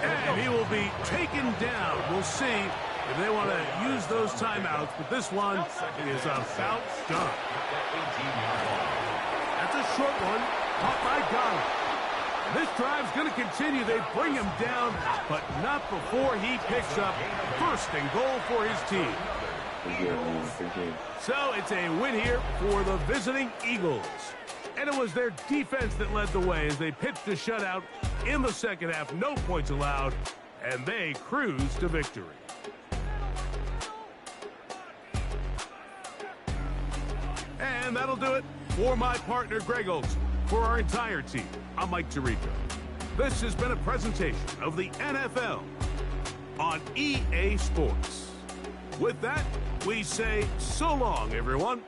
And he will be taken down. We'll see if they want to use those timeouts, but this one is about done. That's a short one. Caught by Ghana. This drive's going to continue. They bring him down, but not before he picks up first and goal for his team. So it's a win here for the visiting Eagles. And it was their defense that led the way as they pitched a shutout in the second half. No points allowed, and they cruise to victory. And that'll do it for my partner, Greg Olson. For our entire team, I'm Mike Tirico. This has been a presentation of the NFL on EA Sports. With that, we say so long, everyone.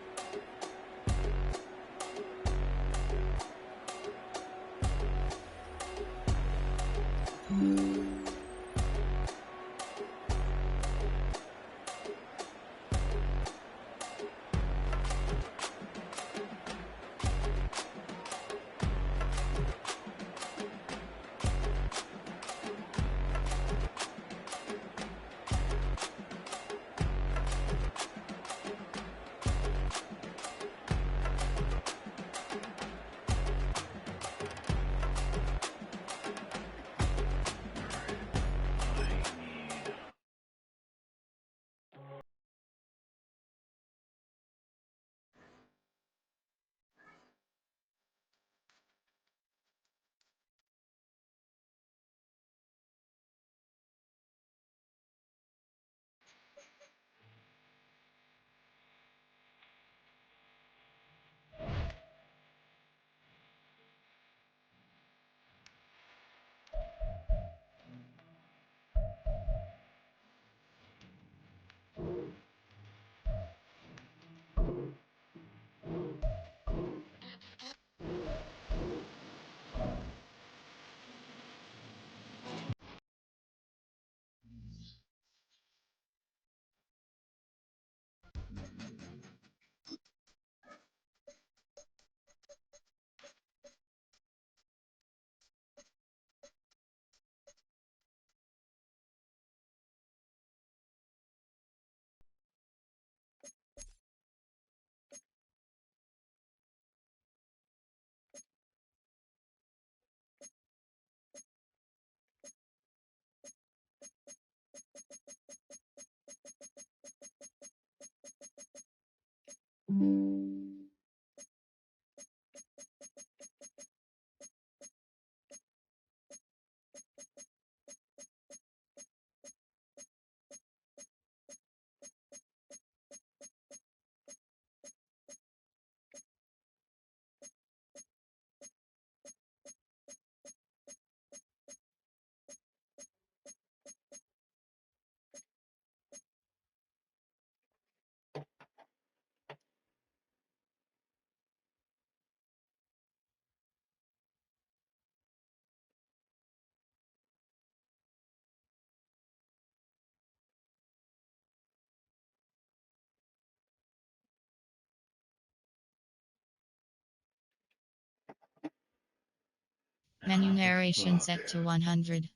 Menu narration set to 100.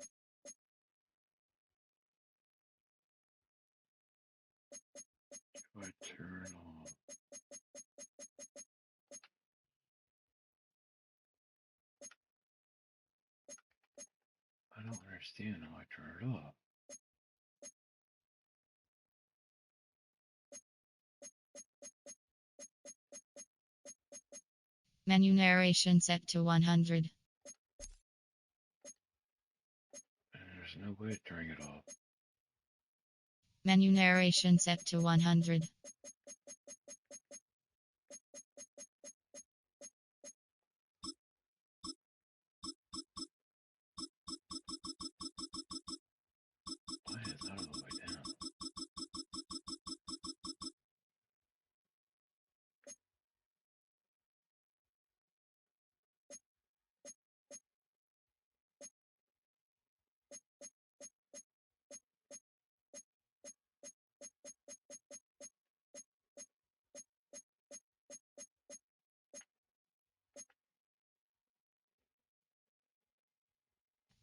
I turn off. I don't understand how I turn it off. Menu narration set to 100. And there's no way to turn it off. Menu narration set to 100. Why is that all the way down?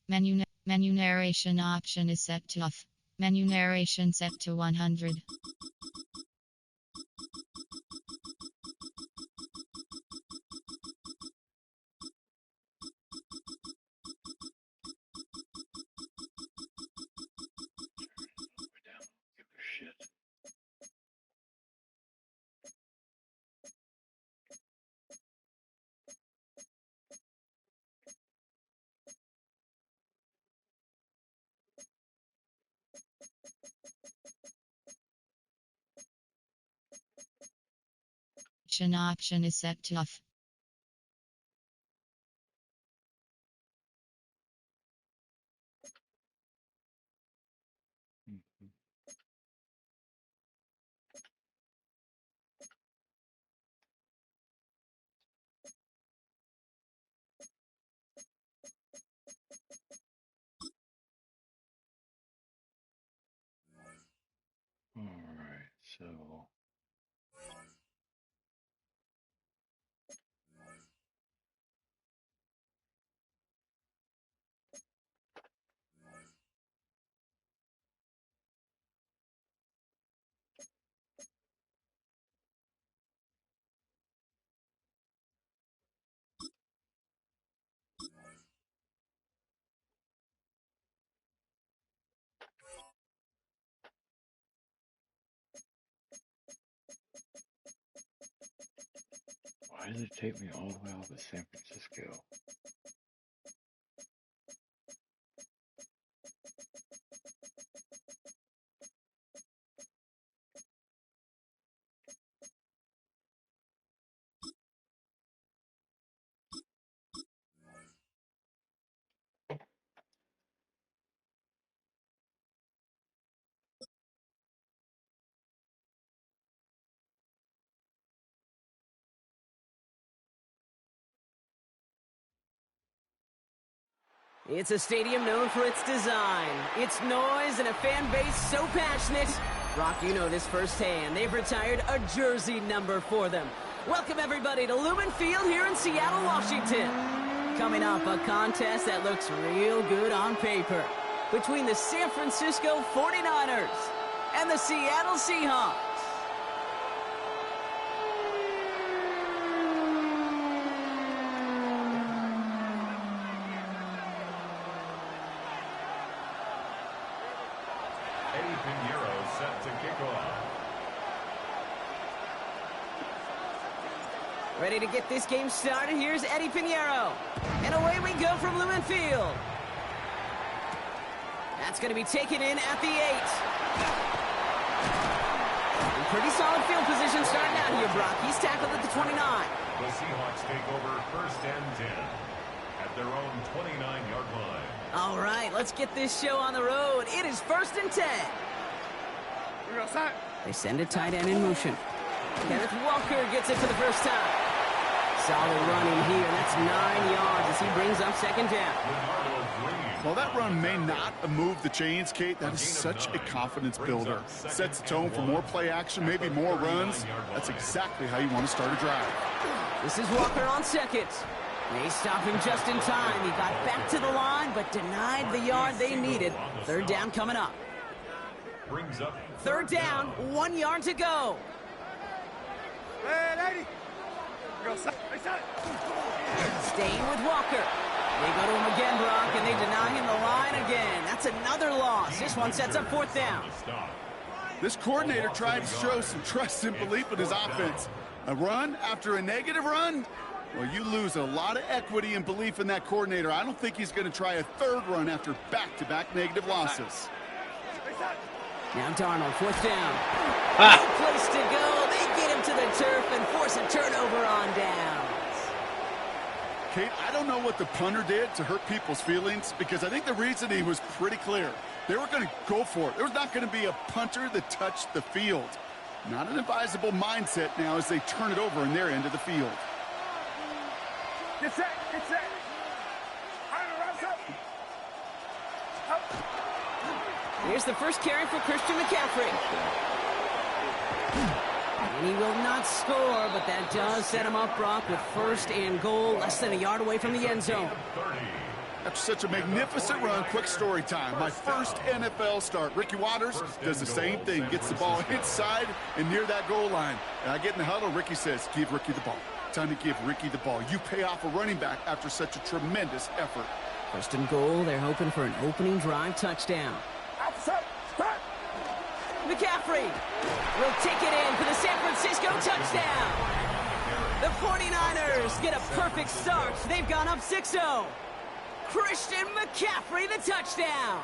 Menu narration option is set to off. Menu narration set to 100. Shit. Option is set to off. All right, so why does it take me all the way over to San Francisco? It's a stadium known for its design, its noise, and a fan base so passionate. Brock, you know this firsthand. They've retired a jersey number for them. Welcome, everybody, to Lumen Field here in Seattle, Washington. Coming up, a contest that looks real good on paper between the San Francisco 49ers and the Seattle Seahawks. Ready to get this game started. Here's Eddie Pinheiro. And away we go from Lumen Field. That's going to be taken in at the 8. In pretty solid field position starting out here, Brock. He's tackled at the 29. The Seahawks take over 1st and 10 at their own 29-yard line. All right, let's get this show on the road. It is 1st and 10. They send a tight end in motion. Kenneth Walker gets it for the first time. Solid running here. That's 9 yards as he brings up 2nd down. Well, that run may not have moved the chains, Kate. That is such a confidence builder. Sets the tone for more play action, maybe more runs. That's exactly how you want to start a drive. This is Walker on 2nd. They stop him just in time. He got back to the line, but denied the yard they needed. 3rd down coming up. 3rd down, 1 yard to go. Staying with Walker. They go to him again, Brock, and they deny him the line again. That's another loss. This one sets up 4th down. This coordinator tried to show some trust and belief in his offense. A run after a negative run? Well, you lose a lot of equity and belief in that coordinator. I don't think he's going to try a 3rd run after back-to-back negative losses. Now Darnold, 4th down. No place to go. They get him to the turf and force a turnover on downs. Kate, I don't know what the punter did to hurt people's feelings because I think the reasoning was pretty clear. They were going to go for it. There was not going to be a punter that touched the field. Not an advisable mindset now as they turn it over in their end of the field. Get set, get set. Here's the first carry for Christian McCaffrey. And he will not score, but that does set him up, Brock, with 1st and goal, less than a yard away from the end zone. After such a magnificent run, quick story time. My first NFL start. Ricky Watters does the same thing. Gets the ball inside and near that goal line. And I get in the huddle. Ricky says, give Ricky the ball. Time to give Ricky the ball. You pay off a running back after such a tremendous effort. First and goal, they're hoping for an opening drive touchdown. McCaffrey will take it in for the San Francisco touchdown. The 49ers get a perfect start. They've gone up 6-0. Christian McCaffrey, the touchdown.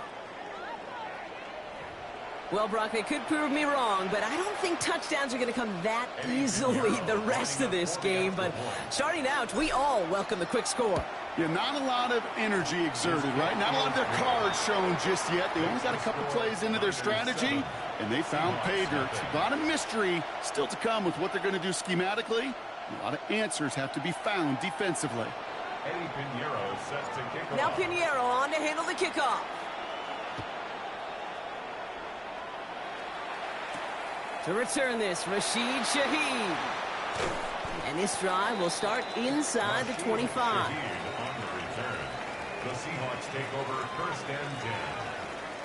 Well, Brock, they could prove me wrong, but I don't think touchdowns are going to come that easily the rest of this game. But starting out, we all welcome the quick score. Yeah, not a lot of energy exerted, right? Not a lot of their cards shown just yet. They only got a couple plays into their strategy, and they found pay dirt. A lot of mystery still to come with what they're going to do schematically. A lot of answers have to be found defensively. Eddie Pinheiro set to kick off. Now Pinheiro on to handle the kickoff. To return this, Rashid Shaheed. And this drive will start inside the 25. The Seahawks take over first and 10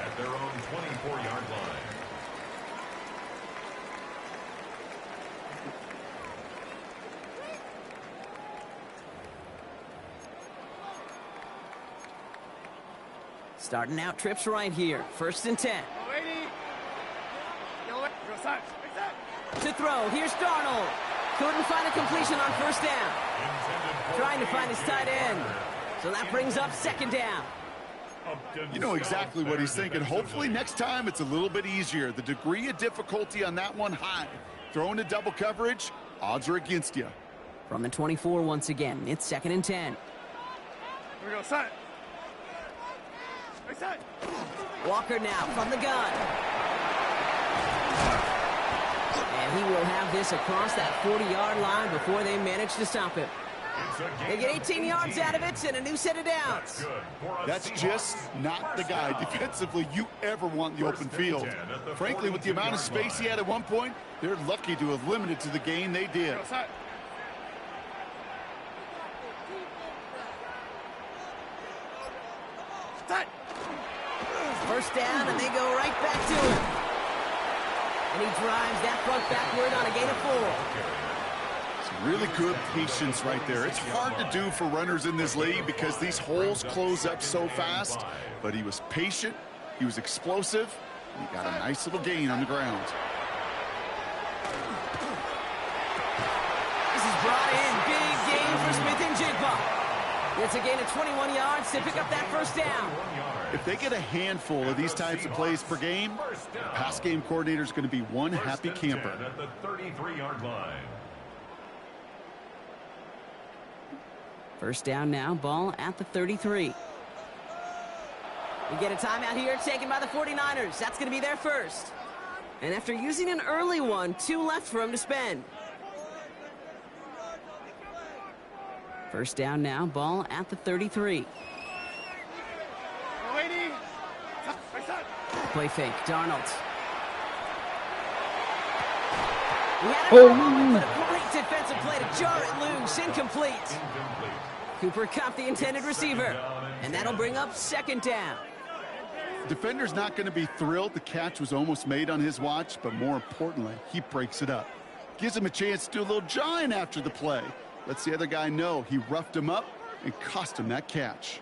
at their own 24-yard line. Starting out trips right here. First and 10. To throw. Here's Darnold. Couldn't find a completion on first down. Trying to find his tight end. So that brings up second down. You know exactly what he's thinking. Hopefully next time it's a little bit easier. The degree of difficulty on that one high. Throwing to double coverage, odds are against you. From the 24 once again, it's second and 10. Here we go, set. Set. Walker now from the gun. And he will have this across that 40-yard line before they manage to stop him. They get 18 yards out of it and a new set of downs. That's just not the guy defensively you ever want in the open field. Frankly, with the amount of space he had at one point, they're lucky to have limited to the gain they did. First down, and they go right back to him. And he drives that front backward on a gain of 4. Some really good patience right there. It's hard to do for runners in this league because these holes close up so fast. But he was patient, he was explosive, and he got a nice little gain on the ground. This is brought in. Big gain for Smith-Njigba. It's a gain of 21 yards to pick up that first down. If they get a handful of these types of plays per game, the pass game coordinator is going to be one happy camper. At the 33-yard line. First down now, ball at the 33. We get a timeout here taken by the 49ers. That's going to be their first. And after using an early one, 2 left for him to spend. First down now, ball at the 33. Play fake, Darnold. He had it but a great defensive play to jar it loose, incomplete. Cooper caught the intended receiver, and that'll bring up second down. Defender's not going to be thrilled the catch was almost made on his watch, but more importantly, he breaks it up. Gives him a chance to do a little jawing after the play. Lets the other guy know he roughed him up and cost him that catch.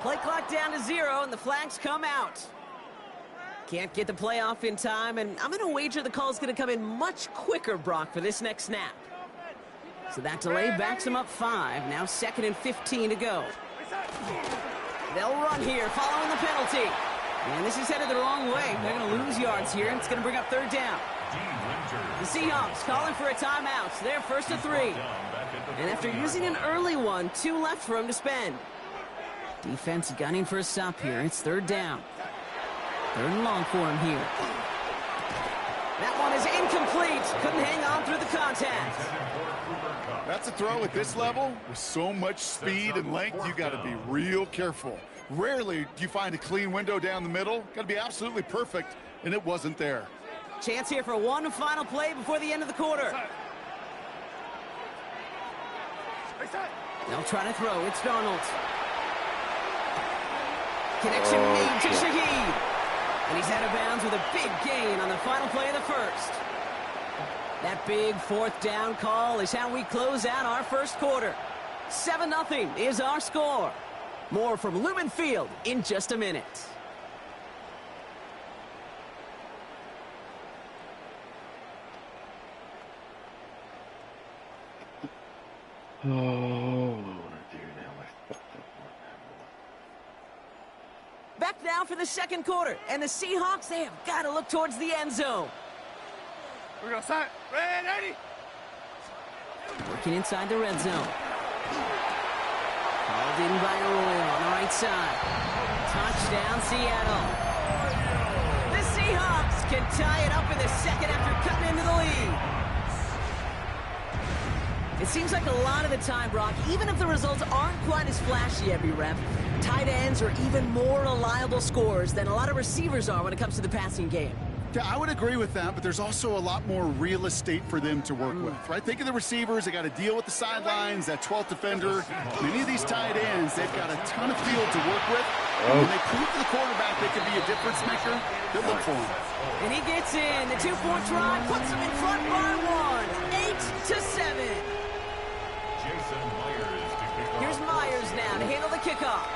Play clock down to 0, and the flags come out. Can't get the play off in time, and I'm going to wager the call's going to come in much quicker, Brock, for this next snap. So that delay backs them up 5. Now second and 15 to go. They'll run here following the penalty. And this is headed the wrong way. They're going to lose yards here, and it's going to bring up third down. The Seahawks calling for a timeout. They're first to 3. And after using an early one, 2 left for him to spend. Defense gunning for a stop here. It's third down. Third and long for him here. That one is incomplete. Couldn't hang on through the contact. That's a throw at this level. With so much speed and length, you got to be real careful. Rarely do you find a clean window down the middle. Got to be absolutely perfect, and it wasn't there. Chance here for one final play before the end of the quarter. They'll try to throw. It's Darnold. Connection made to Shaheed. And he's out of bounds with a big gain on the final play of the first. That big fourth down call is how we close out our first quarter. 7-0 is our score. More from Lumen Field in just a minute. Oh, what do I want to do now? I fucked up one. Back now for the second quarter. And the Seahawks, they have got to look towards the end zone. We're going to sign. Ready? Working inside the red zone. Called in by Arroyo on the right side. Touchdown, Seattle. The Seahawks can tie it up in the second after cutting into the lead. It seems like a lot of the time, Brock, even if the results aren't quite as flashy every rep, tight ends are even more reliable scorers than a lot of receivers are when it comes to the passing game. Yeah, I would agree with that, but there's also a lot more real estate for them to work with, right? Think of the receivers. They got to deal with the sidelines, that 12th defender. Many of these tight ends, they've got a ton of field to work with. And when they prove to the quarterback they can be a difference maker, they'll look for him. And he gets in. The 2-point try puts him in front by one. 8-7. Here's Myers now to handle the kickoff.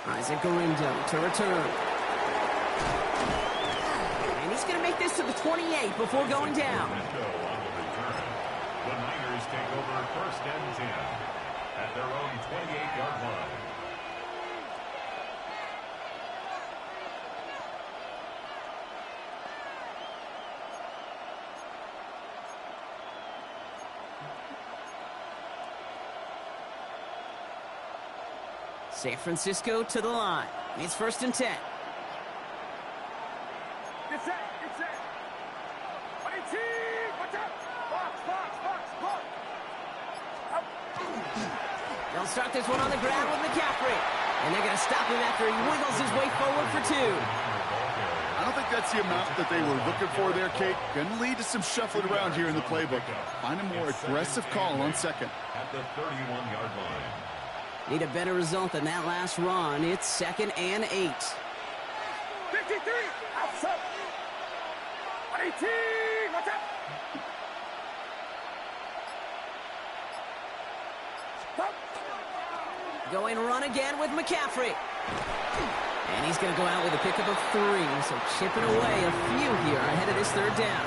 Isaac Garindo to return. And he's going to make this to the 28 before going down. The Niners take over first and 10 at their own 28-yard line. San Francisco to the line. It's first and 10. Get set. Watch out. Box. They'll start this one on the ground with McCaffrey. And they're going to stop him after he wiggles his way forward for two. I don't think that's the amount that they were looking for there, Kate. Going to lead to some shuffling around here in the playbook. Find a more aggressive call on second. At the 31-yard line. Need a better result than that last run. It's second and 8. 53. Outside. 18. Watch out. Going run again with McCaffrey. And he's going to go out with a pickup of 3. So chipping away a few here ahead of this third down.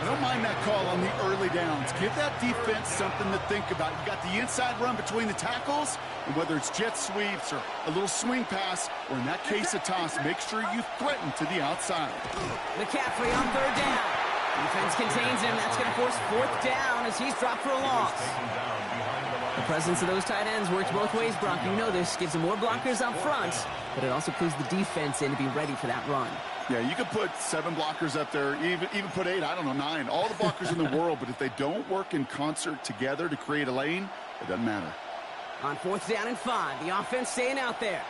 I don't mind that call on the early downs. Give that defense something to think about. You got the inside run between the tackles, and whether it's jet sweeps or a little swing pass, or in that case a toss, make sure you threaten to the outside. McCaffrey on third down. Defense contains him. That's going to force fourth down as he's dropped for a loss. The presence of those tight ends works both ways, Brock. You know this. Gives them more blockers up front, but it also clues the defense in to be ready for that run. Yeah, you could put 7 blockers up there, even put 8, I don't know, 9. All the blockers in the world, but if they don't work in concert together to create a lane, it doesn't matter. On fourth down and 5, the offense staying out there.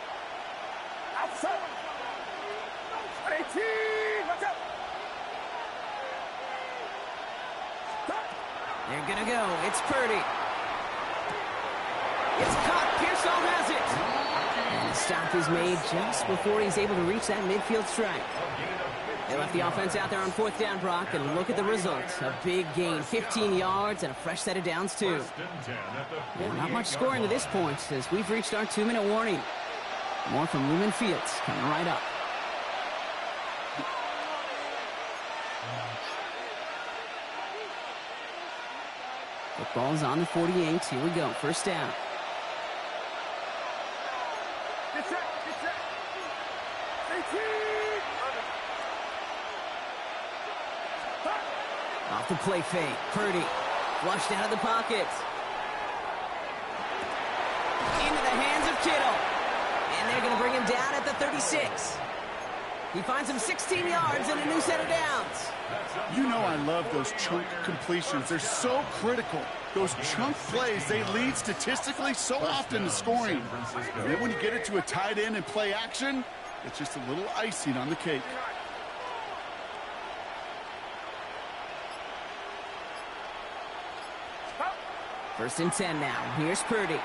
Outside. 18. Watch out. They're going to go. It's Purdy. It's caught. Pearsall has it. And the stop is made just before he's able to reach that midfield strike. They left the offense out there on fourth down, Brock, and look at the results. A big gain, 15 yards, and a fresh set of downs, too. Yeah, not much scoring to this point as we've reached our 2-minute warning. More from Lumen Fields coming right up. Football's on the 48. Here we go. First down. Get set. 18. Off the play fake. Purdy flushed out of the pocket. Into the hands of Kittle. And they're going to bring him down at the 36. He finds him 16 yards and a new set of downs. You know I love those chunk completions. They're so critical. Those chunk plays, they lead statistically so often to scoring. And then when you get it to a tight end and play action, it's just a little icing on the cake. First and 10 now. Here's Purdy.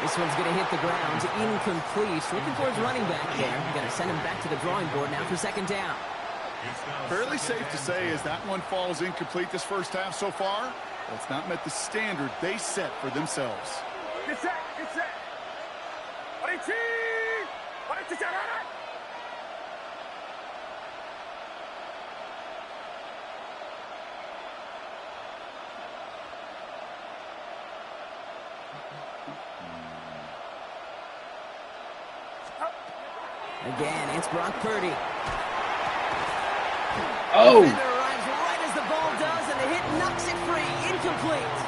This one's going to hit the ground. Incomplete. Looking for his running back there. Going to send him back to the drawing board now for second down. Fairly safe to say as that one falls incomplete this first half so far, well, it's not met the standard they set for themselves. Get set, get set. Again, it's Brock Purdy. Oh! The defender arrives right as the ball does, and the hit knocks it free. Incomplete.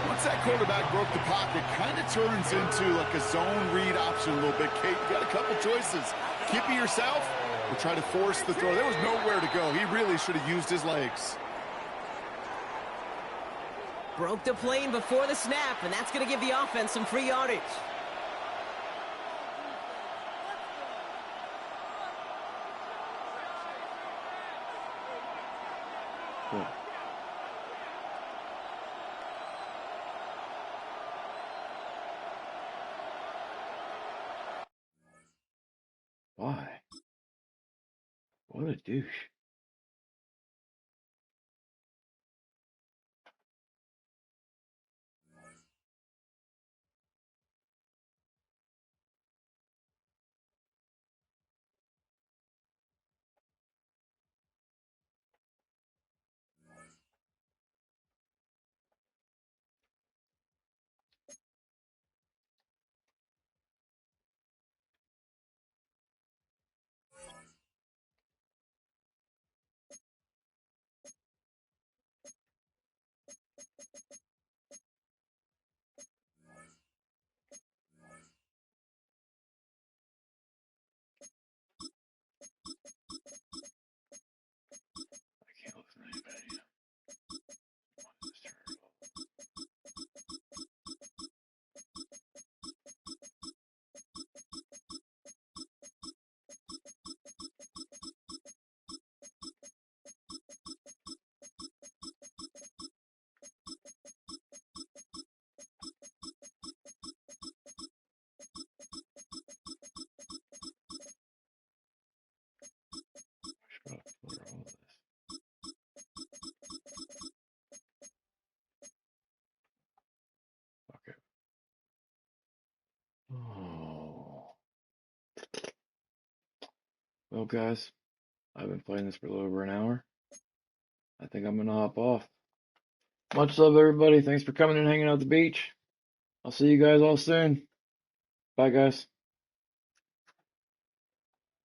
Once that quarterback broke the pocket, kind of turns into like a zone read option a little bit, Kate. You got a couple choices. Keep it yourself or try to force the throw. There was nowhere to go. He really should have used his legs. Broke the plane before the snap, and that's going to give the offense some free yardage. What? Why? What a douche. I can't listen to anybody. What is terrible? Shut up for all this. Okay. Oh. Well, guys, I've been playing this for a little over an hour. I think I'm gonna hop off. Much love, everybody. Thanks for coming and hanging out at the beach. I'll see you guys all soon. Bye, guys.